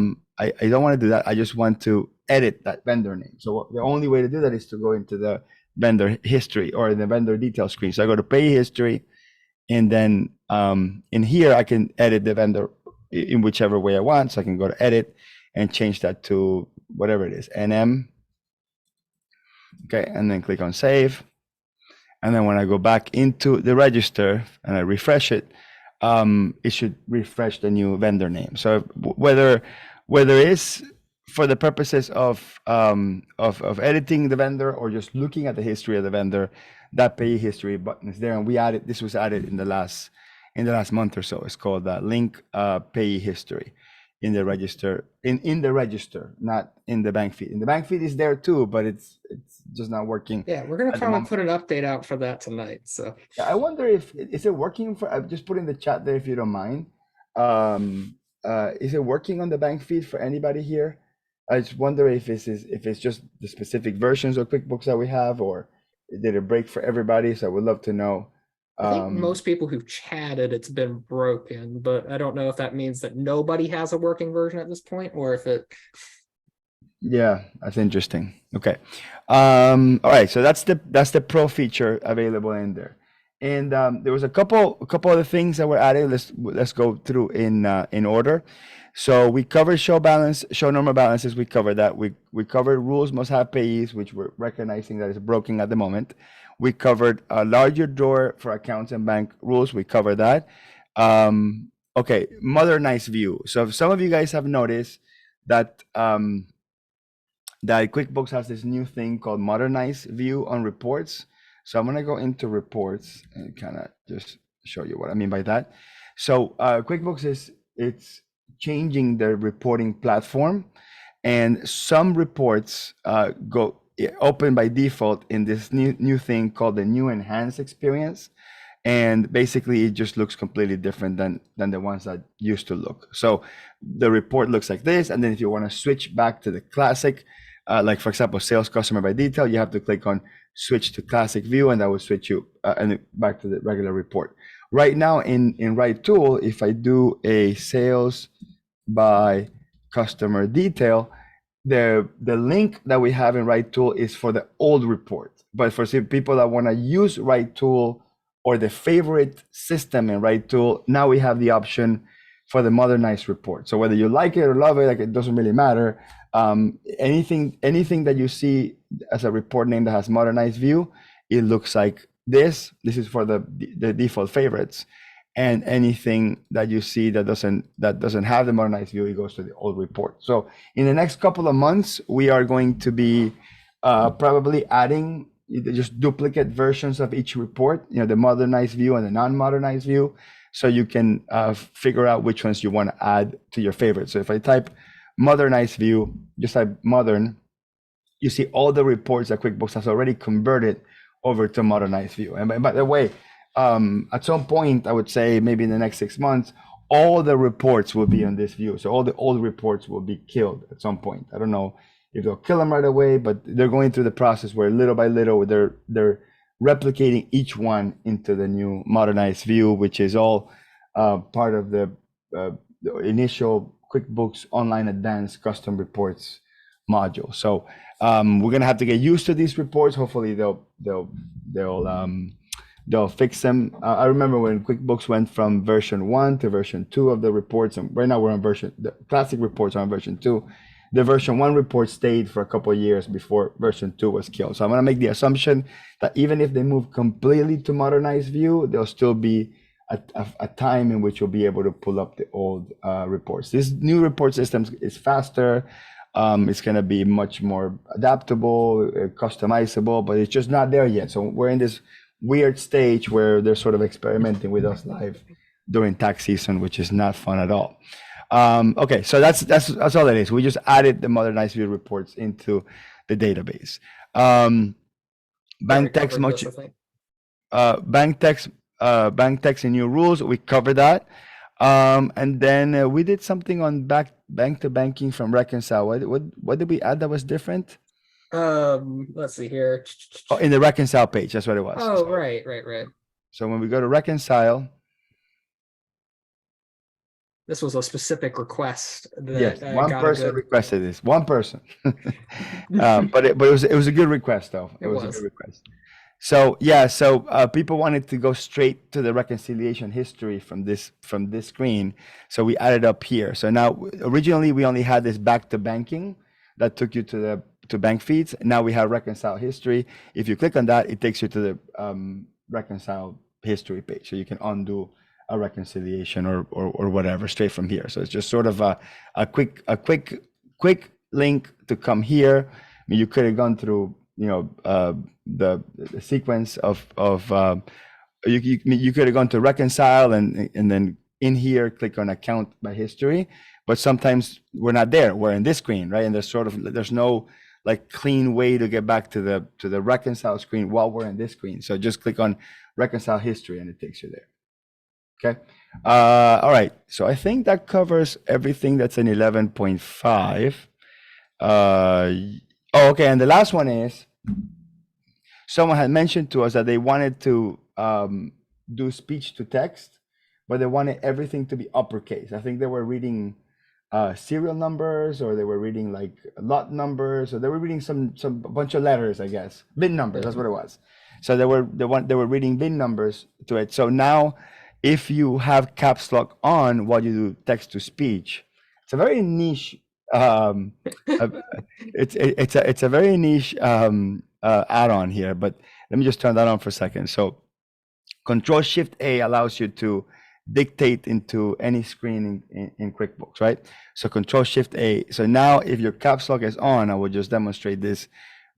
don't want to do that. I just want to edit that vendor name. So the only way to do that is to go into the vendor history or the vendor detail screen. So I go to pay history, and then in here I can edit the vendor in whichever way I want. So I can go to edit and change that to whatever it is, NM. Okay, and then click on save. And then when I go back into the register and I refresh it, it should refresh the new vendor name. So whether it's for the purposes of editing the vendor or just looking at the history of the vendor, that pay history button is there. And this was added in the last month or so. It's called link pay history in the register, in the register, not in the bank feed. In the bank feed is there too, but it's just not working. Yeah, we're gonna probably put an update out for that tonight. So yeah, I wonder if is it working for. I've just put in the chat there if you don't mind. Is it working on the bank feed for anybody here? I just wonder if it's just the specific versions of QuickBooks that we have, or did it break for everybody? So I would love to know. I think most people who've chatted, it's been broken, but I don't know if that means that nobody has a working version at this point, or if it. Yeah, that's interesting. Okay. All right. So that's the pro feature available in there. And there was a couple other things that were added. Let's go through in order. So we covered show normal balances. We covered that. We covered rules must have payees, which we're recognizing that is broken at the moment. We covered a larger drawer for accounts and bank rules. We covered that. Okay, modernized view. So if some of you guys have noticed that that QuickBooks has this new thing called modernized view on reports. So I'm gonna go into reports and kind of just show you what I mean by that. So QuickBooks it's changing the reporting platform, and some reports go open by default in this new thing called the new enhanced experience. And basically it just looks completely different than the ones that used to look. So the report looks like this, and then if you want to switch back to the classic, like for example, sales customer by detail, you have to click on switch to classic view, and that will switch you and back to the regular report. Right now in RightTool, if I do a sales by customer detail, the link that we have in RightTool is for the old report. But for people that want to use RightTool or the favorite system in RightTool, now we have the option for the modernized report. So whether you like it or love it, like it doesn't really matter. Anything that you see as a report name that has modernized view, it looks like this. This is for the default favorites. And anything that you see that doesn't have the modernized view, it goes to the old report. So in the next couple of months, we are going to be probably adding just duplicate versions of each report, the modernized view and the non-modernized view, so you can figure out which ones you want to add to your favorites. So if I type modernized view, just type modern, you see all the reports that QuickBooks has already converted over to modernized view. And by the way, at some point, I would say maybe in the next 6 months, all the reports will be on this view. So all the old reports will be killed at some point. I don't know if they'll kill them right away, but they're going through the process where little by little they're replicating each one into the new modernized view, which is all part of the initial QuickBooks Online Advanced Custom Reports module. So we're gonna have to get used to these reports. Hopefully they'll fix them. I remember when QuickBooks went from version 1 to version 2 of the reports, and right now we're on the classic reports are on version 2. The version 1 report stayed for a couple of years before version 2 was killed. So I'm gonna make the assumption that even if they move completely to modernized view, there'll still be a time in which you'll be able to pull up the old reports. This new report system is faster. It's gonna be much more adaptable, customizable, but it's just not there yet. So we're in this weird stage where they're sort of experimenting with us live during tax season, which is not fun at all. Okay, so that's all it is. We just added the modernized view reports into the database. Bank text and new rules, we covered that. And then we did something on bank to banking from reconcile. What did we add that was different? Let's see here. Oh, in the reconcile page, that's what it was. Oh, so, right. So when we go to reconcile, this was a specific request that yes, one person requested this. One person, but it was a good request though. It was a good request. So yeah, so people wanted to go straight to the reconciliation history from this screen, so we added up here. So now originally we only had this back to banking that took you to to bank feeds. Now we have reconcile history. If you click on that, it takes you to the reconcile history page, so you can undo a reconciliation or whatever straight from here. So it's just sort of a quick link to come here. I mean, you could have gone through, you know, the sequence of you could have gone to reconcile and then in here click on account by history, but sometimes we're not there. We're in this screen, right? And there's no like clean way to get back to the reconcile screen while we're in this screen. So just click on reconcile history and it takes you there. Okay. All right. So I think that covers everything that's in 11.5. Okay. And the last one is, someone had mentioned to us that they wanted to do speech to text, but they wanted everything to be uppercase. I think they were reading serial numbers, or they were reading like lot numbers, or they were reading some bunch of letters, I guess, bin numbers. That's what it was. So they were reading bin numbers to it. So now, if you have caps lock on while you do text to speech, it's a very niche. It's a very niche add-on here. But let me just turn that on for a second. So Control Shift A allows you to dictate into any screen in QuickBooks, right? So Control Shift A. So now if your caps lock is on, I will just demonstrate this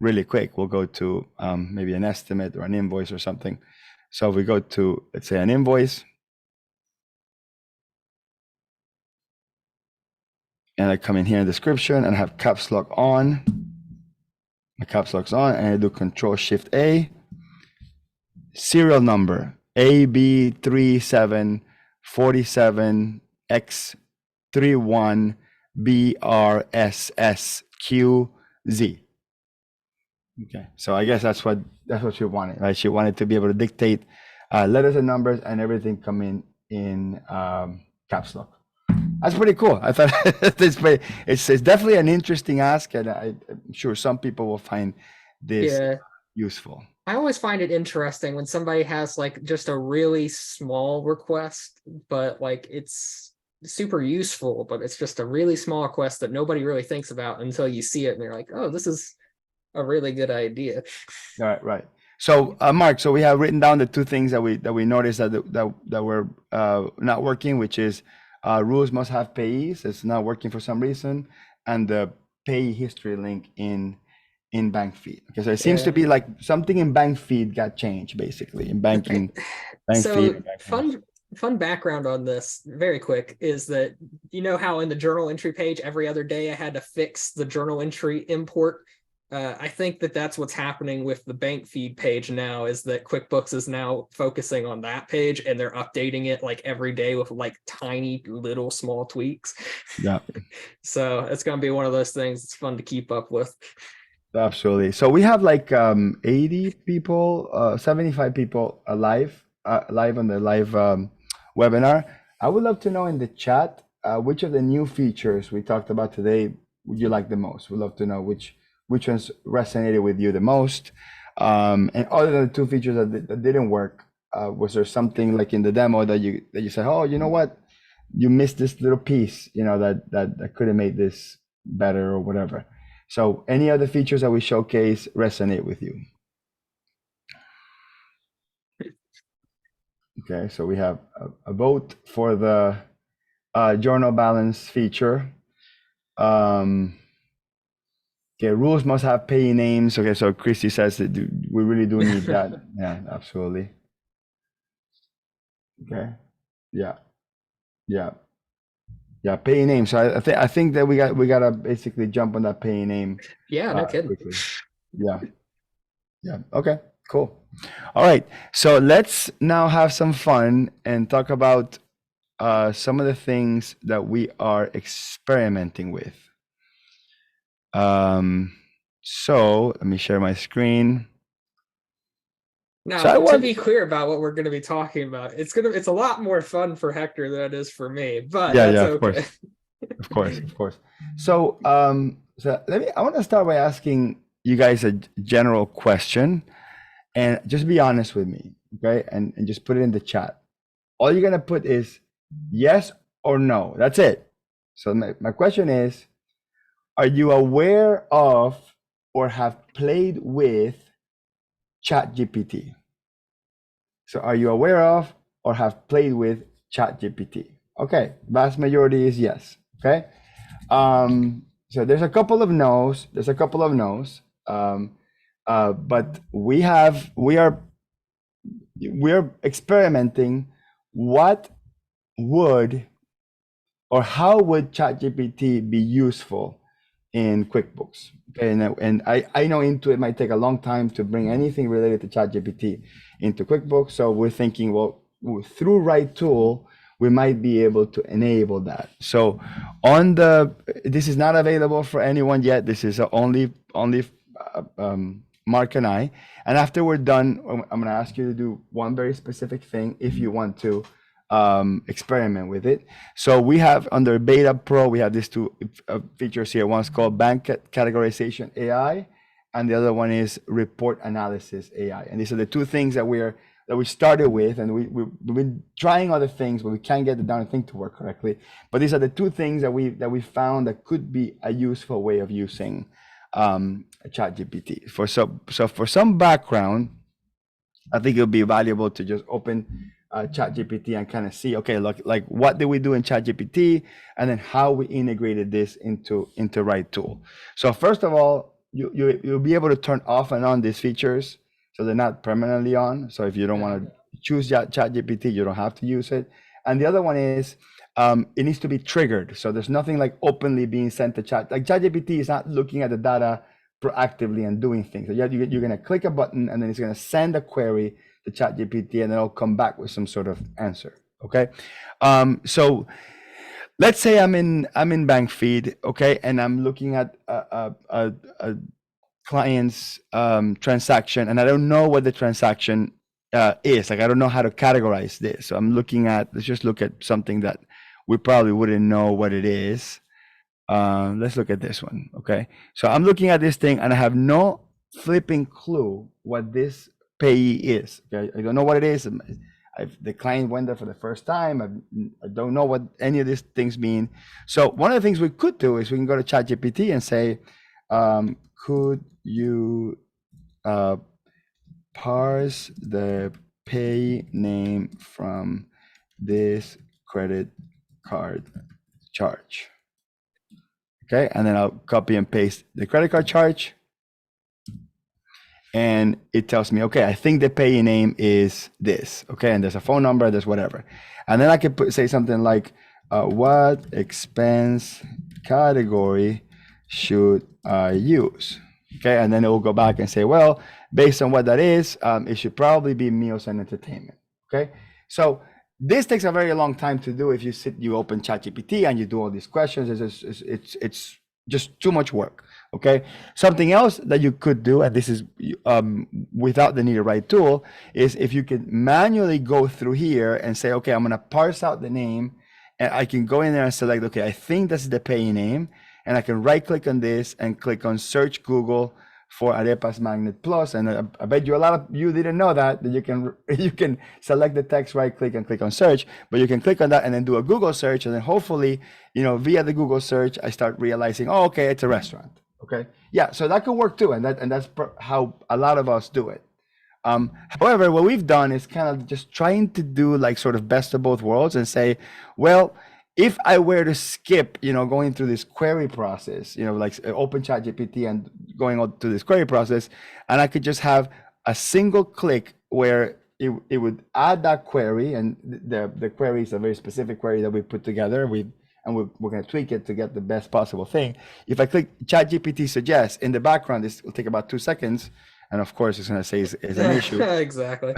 really quick. We'll go to maybe an estimate or an invoice or something. So we go to, let's say, an invoice. And I come in here in description and have caps lock on. My caps lock's on, and I do Control Shift A. Serial number AB3747XX31BRSSQZ. Okay, so I guess that's what she wanted, right? She wanted to be able to dictate letters and numbers and everything come in caps lock. That's pretty cool. I thought it's definitely an interesting ask, and I'm sure some people will find this useful. I always find it interesting when somebody has like just a really small request, but like it's super useful, but it's just a really small request that nobody really thinks about until you see it and they're like, oh, this is a really good idea. Right. So Mark, so we have written down the two things that we noticed that were not working, which is rules must have payees. It's not working for some reason, and the pay history link in bank feed. Okay, so it seems to be like something in bank feed got changed, basically in banking. Bank feed. Fun background on this, very quick, is that you know how in the journal entry page every other day I had to fix the journal entry import. I think that's what's happening with the bank feed page now, is that QuickBooks is now focusing on that page and they're updating it like every day with like tiny little small tweaks. Yeah. So it's going to be one of those things it's fun to keep up with. Absolutely. So we have like 80 people, 75 people live on the live webinar. I would love to know in the chat which of the new features we talked about today would you like the most. We'd love to know which ones resonated with you the most. And other than the two features that didn't work, was there something like in the demo that you said, oh, you know what, you missed this little piece, you know, that could have made this better or whatever. So any other features that we showcase resonate with you? Okay, so we have a vote for the journal balance feature. Okay, rules must have payee names. Okay, so Christy says that we really do need that. Yeah, absolutely. Okay, yeah, payee name. So I think that we gotta basically jump on that payee name. Yeah, no kidding. Quickly. Yeah. Okay, cool. All right, so let's now have some fun and talk about some of the things that we are experimenting with. So let me share my screen. Now, so to be clear about what we're going to be talking about, it's a lot more fun for Hector than it is for me, but that's okay. Of course. So I want to start by asking you guys a general question, and just be honest with me, okay? And just put it in the chat. All you're gonna put is yes or no. That's it. So my question is, are you aware of or have played with ChatGPT? So are you aware of or have played with ChatGPT? Okay, vast majority is yes. Okay. So there's a couple of no's. There's a couple of no's. But we are experimenting. What would or how would ChatGPT be useful in QuickBooks? Okay, and I know Intuit might take a long time to bring anything related to ChatGPT into QuickBooks. So we're thinking, well, through RightTool, we might be able to enable that. So this is not available for anyone yet. This is only Mark and I. And after we're done, I'm going to ask you to do one very specific thing if you want to experiment with it. So we have under Beta Pro, we have these two features here. One's called Bank Categorization AI, and the other one is Report Analysis AI. And these are the two things that we started with, and we've been trying other things, but we can't get the darn thing to work correctly. But these are the two things that we found that could be a useful way of using ChatGPT. So for some background, I think it'll be valuable to just open ChatGPT and kind of see, okay, look, like what did we do in ChatGPT, and then how we integrated this into RightTool. So first of all, you'll be able to turn off and on these features, so they're not permanently on. So if you don't want to choose ChatGPT, you don't have to use it. And the other one is it needs to be triggered. So there's nothing like openly being sent to chat. Like ChatGPT is not looking at the data proactively and doing things. So you're going to click a button, and then it's going to send a query to ChatGPT, and then it'll come back with some sort of answer. Okay, so let's say I'm in BankFeed, okay, and I'm looking at a client's transaction, and I don't know what the transaction is. Like, I don't know how to categorize this. So I'm looking at, let's just look at something that we probably wouldn't know what it is. Let's look at this one. Okay, so I'm looking at this thing, and I have no flipping clue what this payee is. Okay, I don't know what it is. The client went there for the first time. I don't know what any of these things mean. So one of the things we could do is we can go to ChatGPT and say, could you parse the pay name from this credit card charge? Okay, and then I'll copy and paste the credit card charge. And it tells me, okay, I think the payee name is this. Okay, and there's a phone number, there's whatever. And then I could say something like, what expense category should I use? Okay, and then it will go back and say, well, based on what that is, it should probably be meals and entertainment. Okay, so this takes a very long time to do. If you open ChatGPT and you do all these questions, it's just too much work. Okay, something else that you could do, and this is without the need of RightTool, is if you could manually go through here and say, okay, I'm going to parse out the name, and I can go in there and select, okay, I think this is the payee name, and I can right click on this and click on search Google for Arepas Magnet Plus. And I bet you a lot of you didn't know that you can select the text, right click, and click on search, but you can click on that and then do a Google search, and then hopefully, via the Google search, I start realizing, oh, okay, it's a restaurant. Okay, yeah, so that could work too, and that's how a lot of us do it. However, what we've done is kind of just trying to do like sort of best of both worlds and say, well, if I were to skip, going through this query process, like open ChatGPT and going on through this query process, and I could just have a single click where it would add that query, and the query is a very specific query that we put together. We're going to tweak it to get the best possible thing. If I click ChatGPT suggest in the background, this will take about 2 seconds. And of course, it's going to say it's an issue. Exactly.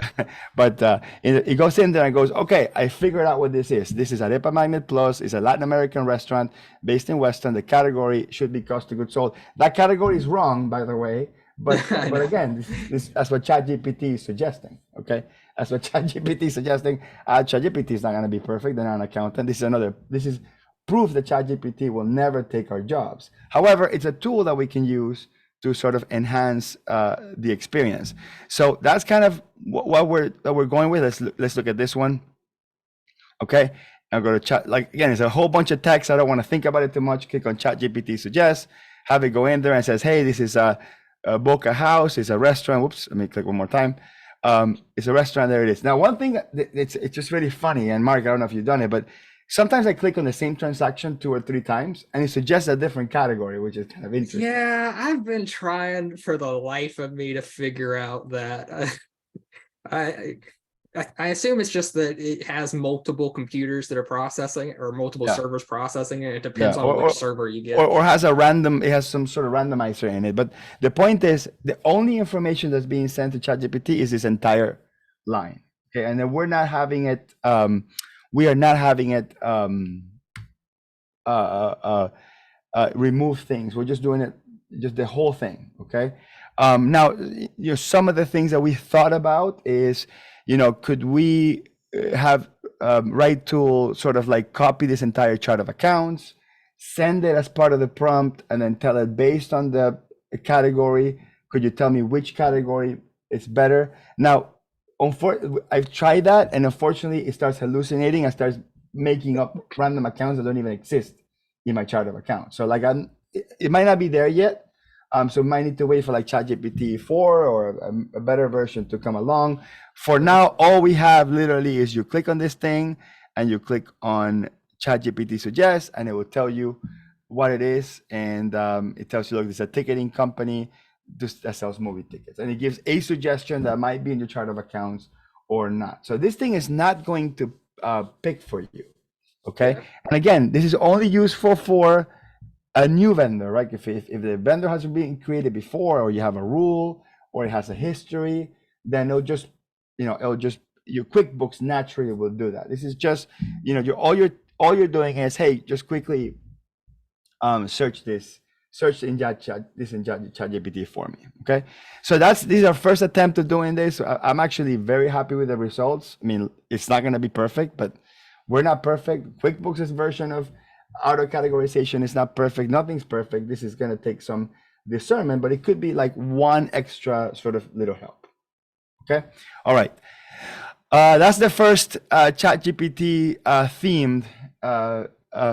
But it goes in there and goes, okay, I figured out what this is. This is Arepa Magnet Plus. It's a Latin American restaurant based in Weston. The category should be cost of goods sold. That category is wrong, by the way. But again, that's what ChatGPT is suggesting. Okay, that's what ChatGPT is suggesting. ChatGPT is not going to be perfect. They're not an accountant. This is proof that ChatGPT will never take our jobs. However, it's a tool that we can use to sort of enhance the experience. So that's kind of what we're going with. Let's look at this one. Okay, I'll go to chat. Like again, it's a whole bunch of text. I don't want to think about it too much. Click on ChatGPT suggest. Have it go in there and says, hey, this is Boca House is a restaurant. Whoops, let me click one more time. It's a restaurant. There it is. Now, one thing it's just really funny. And Mark, I don't know if you've done it, but sometimes I click on the same transaction 2 or 3 times, and it suggests a different category, which is kind of interesting. Yeah, I've been trying for the life of me to figure out that. I I assume it's just that it has multiple computers that are processing or multiple Yeah. servers processing it. It Yeah, depends on which server you get. or has a random, it has some sort of randomizer in it. But the point is, the only information that's being sent to ChatGPT is this entire line. Okay, and then we're not having it. We are not having it remove things. We're just doing it, just the whole thing. Okay. Now, some of the things that we thought about is, could we have RightTool sort of like copy this entire chart of accounts, send it as part of the prompt, and then tell it based on the category, could you tell me which category is better? Now, I've tried that, and unfortunately, it starts hallucinating and starts making up random accounts that don't even exist in my chart of accounts. So like, it might not be there yet. So we might need to wait for like ChatGPT 4 or a better version to come along. For now, all we have literally is you click on this thing and you click on ChatGPT Suggest, and it will tell you what it is. And it tells you, look, it's a ticketing company that sells movie tickets. And it gives a suggestion that might be in your chart of accounts or not. So this thing is not going to pick for you. Okay. Yeah. And again, this is only useful for a new vendor, right? If the vendor has been created before, or you have a rule, or it has a history, then it'll just your QuickBooks naturally will do that. This is just, all you're doing is, hey, just quickly search in ChatGPT for me. Okay, so this is our first attempt at doing this. I'm actually very happy with the results. I mean, it's not going to be perfect, but we're not perfect. QuickBooks' version of auto categorization is not perfect. Nothing's perfect. This is going to take some discernment, but it could be like one extra sort of little help. Okay. All right. That's the first ChatGPT themed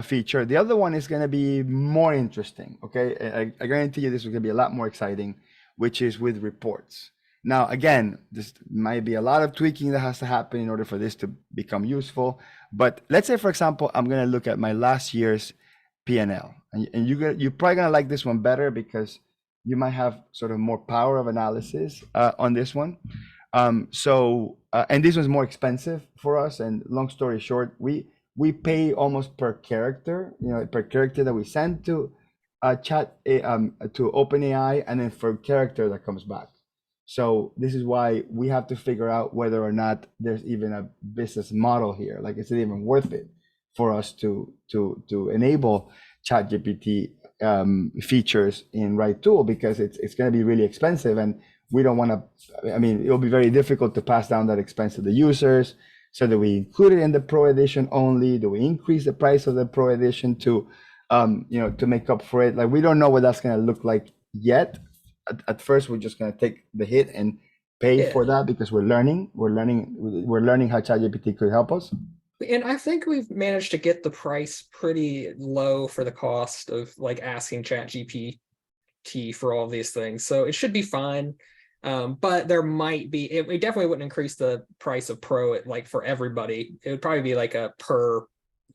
feature. The other one is going to be more interesting. Okay. I guarantee you this is going to be a lot more exciting, which is with reports. Now, again, this might be a lot of tweaking that has to happen in order for this to become useful. But let's say, for example, I'm going to look at my last year's P&L, and you're probably going to like this one better because you might have sort of more power of analysis on this one. And this one's more expensive for us. And long story short, we pay almost per character, per character that we send to to OpenAI, and then for character that comes back. So this is why we have to figure out whether or not there's even a business model here. Like, is it even worth it for us to enable ChatGPT features in RightTool, because it's going to be really expensive, and we don't want to. I mean, it'll be very difficult to pass down that expense to the users. So do we include it in the Pro Edition only? Do we increase the price of the Pro Edition to make up for it? Like, we don't know what that's going to look like yet. At first, we're just going to take the hit and pay for that, because we're learning how ChatGPT could help us. And I think we've managed to get the price pretty low for the cost of like asking ChatGPT for all of these things. So it should be fine. But there might be, it definitely wouldn't increase the price of Pro like for everybody. It would probably be like a per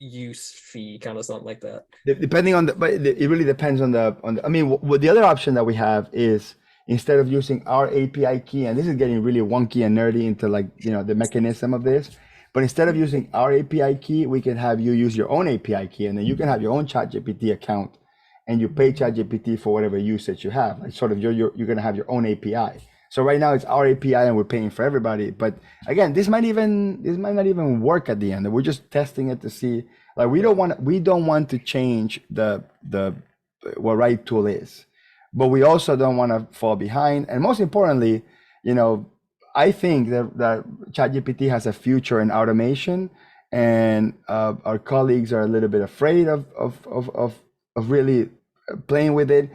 use fee, kind of something like that. Depending on but it really depends on the. I mean, the other option that we have is, instead of using our API key, and this is getting really wonky and nerdy into like, the mechanism of this, but instead of using our API key, we can have you use your own API key, and then you can have your own ChatGPT account, and you pay ChatGPT for whatever usage you have. Like, sort of you're going to have your own API. So right now it's our API and we're paying for everybody. But again, this might not even work at the end. We're just testing it to see. Like, we don't want to change what RightTool is, but we also don't want to fall behind. And most importantly, I think that ChatGPT has a future in automation, and our colleagues are a little bit afraid of really playing with it.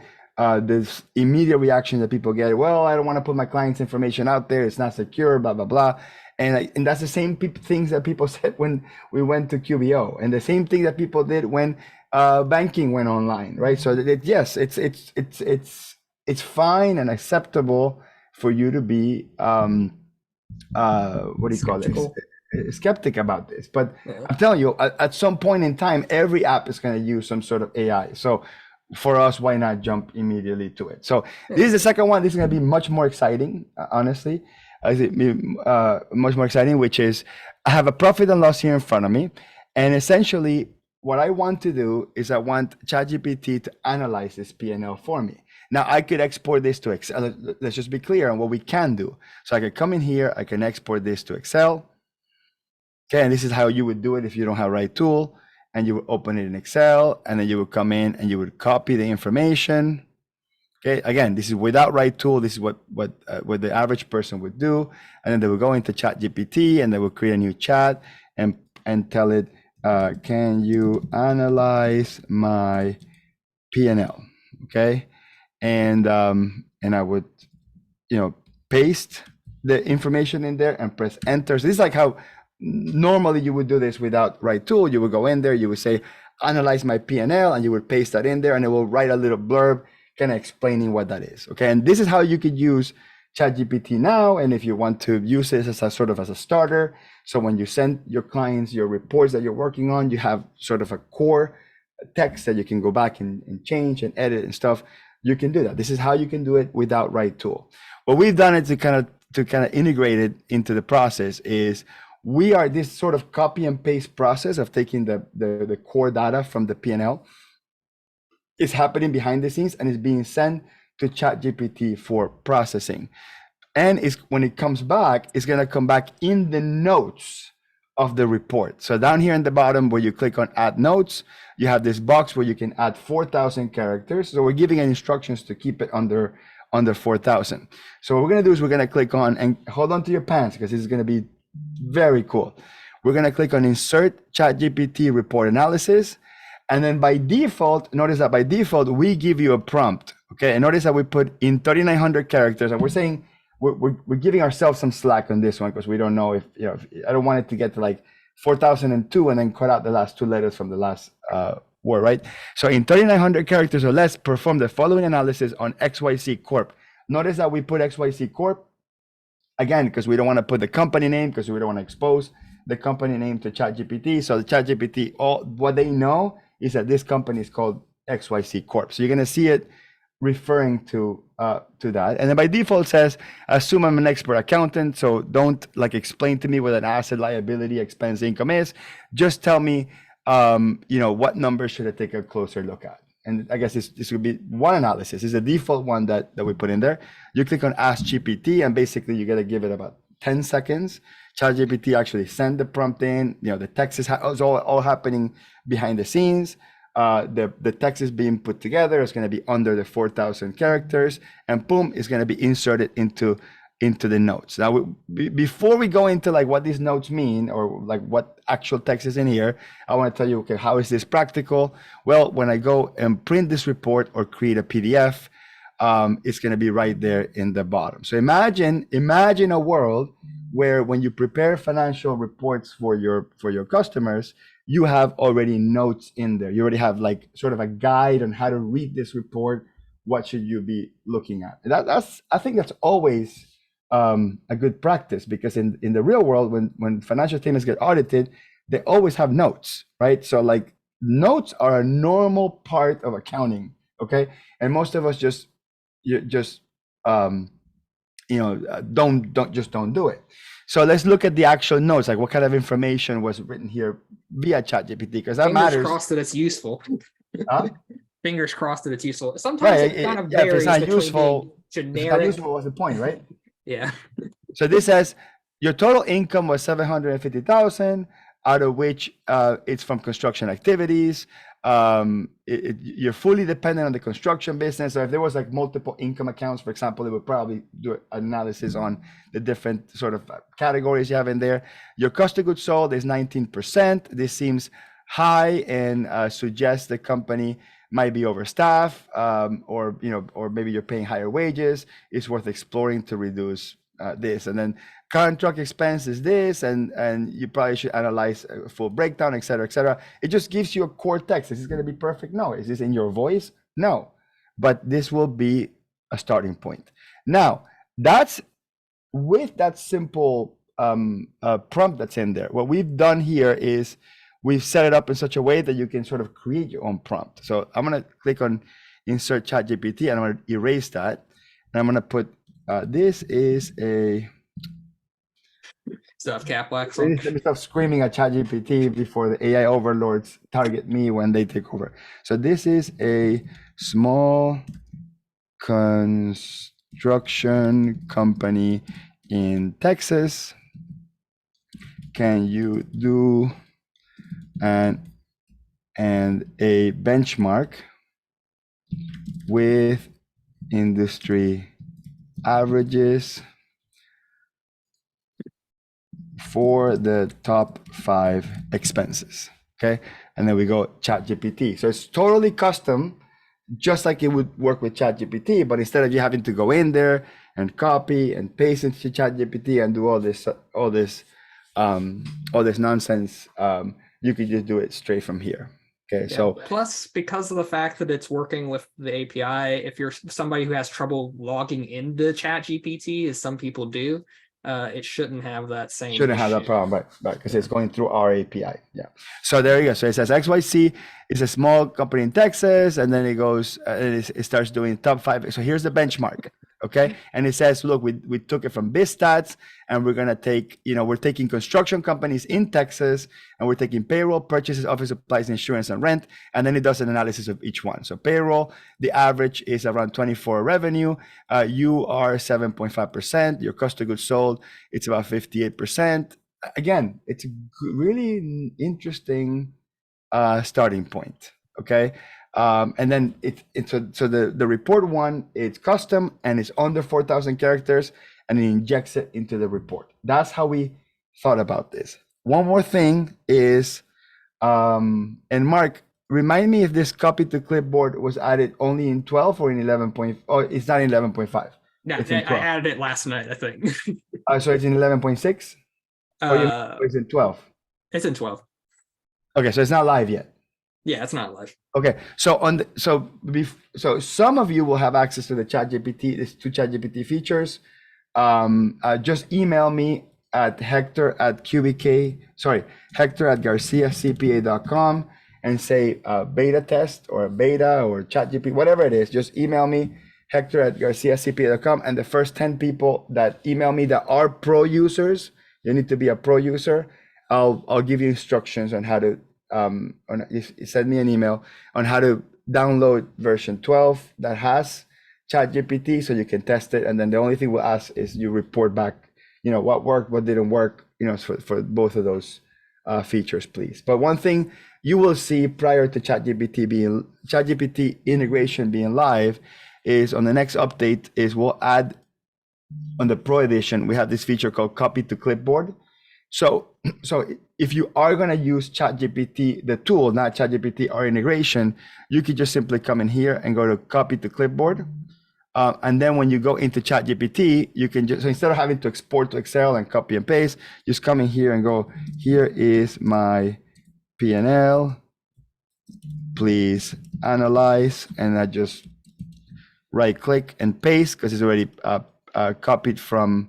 This immediate reaction that people get, well, I don't want to put my client's information out there, it's not secure, blah, blah, blah. And that's the same things that people said when we went to QBO, and the same thing that people did when banking went online, right? So yes, it's it's fine and acceptable for you to be what do you call this? Skeptical. Skeptic about this. But Yeah. I'm telling you, at some point in time, every app is going to use some sort of AI. So for us, why not jump immediately to it? So this Yeah. is the second one. This is going to be much more exciting, honestly. Much more exciting, which is I have a profit and loss here in front of me, and essentially what I want to do is I want ChatGPT to analyze this P&L for me. Now I could export this to Excel. Let's just be clear on what we can do. So I can come in here, I can export this to Excel. Okay, and this is how you would do it if you don't have RightTool, and you would open it in Excel, and then you would come in and you would copy the information. Okay, again, this is without RightTool. This is what the average person would do, and then they would go into ChatGPT and they would create a new chat and tell it, can you analyze my P&L? Okay, and I would, paste the information in there and press enter. So this is like how normally you would do this without RightTool. You would go in there, you would say, analyze my P&L, and you would paste that in there, and it will write a little blurb kind of explaining what that is. Okay, and this is how you could use ChatGPT now. And if you want to use this as a sort of as a starter, so when you send your clients your reports that you're working on, you have sort of a core text that you can go back and change and edit and stuff. You can do that. This is how you can do it without RightTool. What we've done it to kind of integrate it into the process is we are this sort of copy and paste process of taking the core data from the P&L. It's happening behind the scenes and it's being sent to ChatGPT for processing. And when it comes back, it's going to come back in the notes of the report. So down here in the bottom where you click on add notes, you have this box where you can add 4,000 characters. So we're giving instructions to keep it under 4,000. So what we're going to do is we're going to click on, and hold on to your pants because this is going to be very cool. We're going to click on insert ChatGPT report analysis. And then by default, notice that by default, we give you a prompt. Okay. And notice that we put in 3,900 characters, and we're saying we're giving ourselves some slack on this one because we don't know if, I don't want it to get to like 4,002 and then cut out the last two letters from the last word, right? So in 3,900 characters or less, perform the following analysis on XYZ Corp. Notice that we put XYZ Corp again because we don't want to put the company name because we don't want to expose the company name to ChatGPT. So the ChatGPT, all what they know is that this company is called XYZ Corp. So you're going to see it referring to that. And then by default says, assume I'm an expert accountant. So don't like explain to me what an asset, liability, expense, income is. Just tell me, what numbers should I take a closer look at? And I guess this would be one analysis. It's a default one that we put in there. You click on Ask GPT, and basically you got to give it about 10 seconds. ChatGPT actually send the prompt in. The text is all happening behind the scenes. The text is being put together. It's going to be under the 4,000 characters, and boom, it's going to be inserted into the notes. Now, before we go into like what these notes mean or like what actual text is in here, I want to tell you, okay, how is this practical? Well, when I go and print this report or create a PDF, it's going to be right there in the bottom. So imagine a world where when you prepare financial reports for your customers, you have already notes in there. You already have like sort of a guide on how to read this report. What should you be looking at? I think that's always a good practice because in the real world, when financial statements get audited, they always have notes, right? So like notes are a normal part of accounting, okay? And most of us don't do it. So let's look at the actual notes, like what kind of information was written here via ChatGPT, because that Fingers matters. crossed that it's useful. Huh? Fingers crossed that it's useful. Sometimes it kind of Yeah, if varies it's not between useful, being if it's not generic. useful, what's the point, right? Yeah. So this says your total income was 750,000, out of which it's from construction activities. You're fully dependent on the construction business. So if there was like multiple income accounts, for example, it would probably do an analysis on the different sort of categories you have in there. Your cost of goods sold is 19%. This seems high and suggests the company might be overstaffed, or maybe you're paying higher wages. It's worth exploring to reduce this. And then current truck expense is this, and you probably should analyze a full breakdown, et cetera, et cetera. It just gives you a core text. Is this going to be perfect? No. Is this in your voice? No. But this will be a starting point. Now, that's with that simple prompt that's in there. What we've done here is we've set it up in such a way that you can sort of create your own prompt. So I'm going to click on insert ChatGPT, and I'm going to erase that. And I'm going to put this is a. Stuff cap wax on. Let me stop screaming at ChatGPT before the AI overlords target me when they take over. So this is a small construction company in Texas. Can you do a benchmark with industry averages for the top 5 expenses? Okay, and then we go ChatGPT. So it's totally custom, just like it would work with ChatGPT, but instead of you having to go in there and copy and paste into ChatGPT and do all this nonsense, you could just do it straight from here. Okay, Yeah. so plus, because of the fact that it's working with the API, if you're somebody who has trouble logging into ChatGPT, as some people do, it shouldn't have that same shouldn't have that issue. problem, right? Because it's going through our API. Yeah. So there you go. So it says XYC is a small company in Texas, and then it goes, it starts doing top 5. So here's the benchmark. Okay. And it says, look, we took it from BizStats, and we're going to take, we're taking construction companies in Texas, and we're taking payroll, purchases, office supplies, insurance, and rent. And then it does an analysis of each one. So payroll, the average is around 24 revenue. You are 7.5%. Your cost of goods sold, it's about 58%. Again, it's a really interesting starting point. Okay. And then so the report one, it's custom and it's under 4,000 characters, and it injects it into the report. That's how we thought about this. One more thing is, and Mark, remind me if this copy to clipboard was added only in 12 or in 11. Oh, it's not in 11.5. No, It's in I 12. added it last night, I think. So it's in 11.6? Or it's in 12? It's in 12. Okay, so it's not live yet. Yeah, it's not live. Okay, so so some of you will have access to the ChatGPT features. Just email me at Hector@garciacpa.com and say beta test or beta or ChatGPT, whatever it is. Just email me Hector@garciacpa.com, and the first 10 people that email me that are pro users, you need to be a pro user. I'll give you instructions on how to send me an email on how to download version 12 that has ChatGPT so you can test it. And then the only thing we'll ask is you report back, what worked, what didn't work, for both of those features, please. But one thing you will see prior to ChatGPT integration being live is on the next update is we'll add on the Pro Edition, we have this feature called Copy to Clipboard. So if you are going to use ChatGPT, the tool, not ChatGPT or integration, you could just simply come in here and go to Copy to Clipboard. And then when you go into ChatGPT, you can so instead of having to export to Excel and copy and paste, just come in here and go, here is my P&L, please analyze. And I just right click and paste because it's already copied from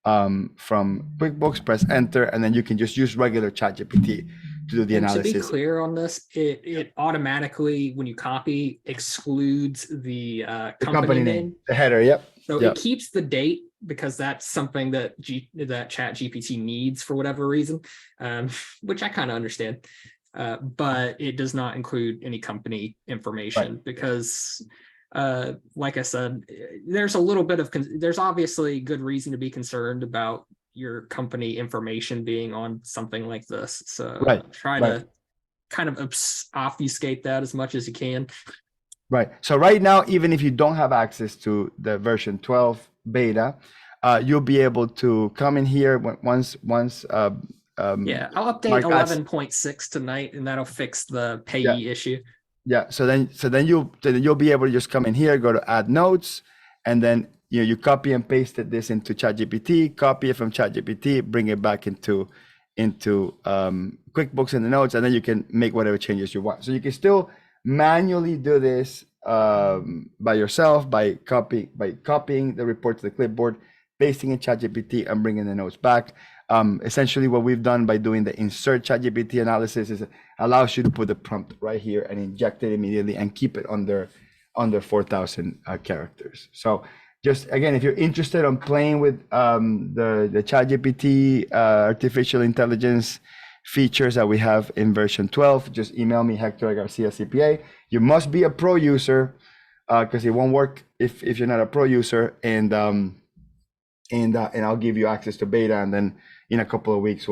QuickBooks, press enter, and then you can just use regular ChatGPT to do the analysis. To be clear on this, it automatically, when you copy, excludes the company name, the header. Yep. So it keeps the date because that's something that ChatGPT needs for whatever reason, which I kind of understand. But it does not include any company information because like I said, there's a little bit of there's obviously good reason to be concerned about your company information being on something like this. So try to kind of obfuscate that as much as you can. Right. So right now, even if you don't have access to the version 12 beta, you'll be able to come in here once. I'll update 11.6 tonight, and that'll fix the payee issue. Yeah. So then you'll be able to just come in here, go to add notes, and then you copy and pasted this into ChatGPT, copy it from ChatGPT, bring it back into QuickBooks in the notes, and then you can make whatever changes you want. So you can still manually do this by yourself by copying the report to the clipboard, pasting in ChatGPT, and bringing the notes back. Essentially, what we've done by doing the insert ChatGPT analysis is it allows you to put the prompt right here and inject it immediately and keep it under 4,000 characters. So just again, if you're interested on playing with the ChatGPT artificial intelligence features that we have in version 12, just email me, Hector Garcia CPA. You must be a pro user because it won't work if you're not a pro user, and I'll give you access to beta, and then in a couple of weeks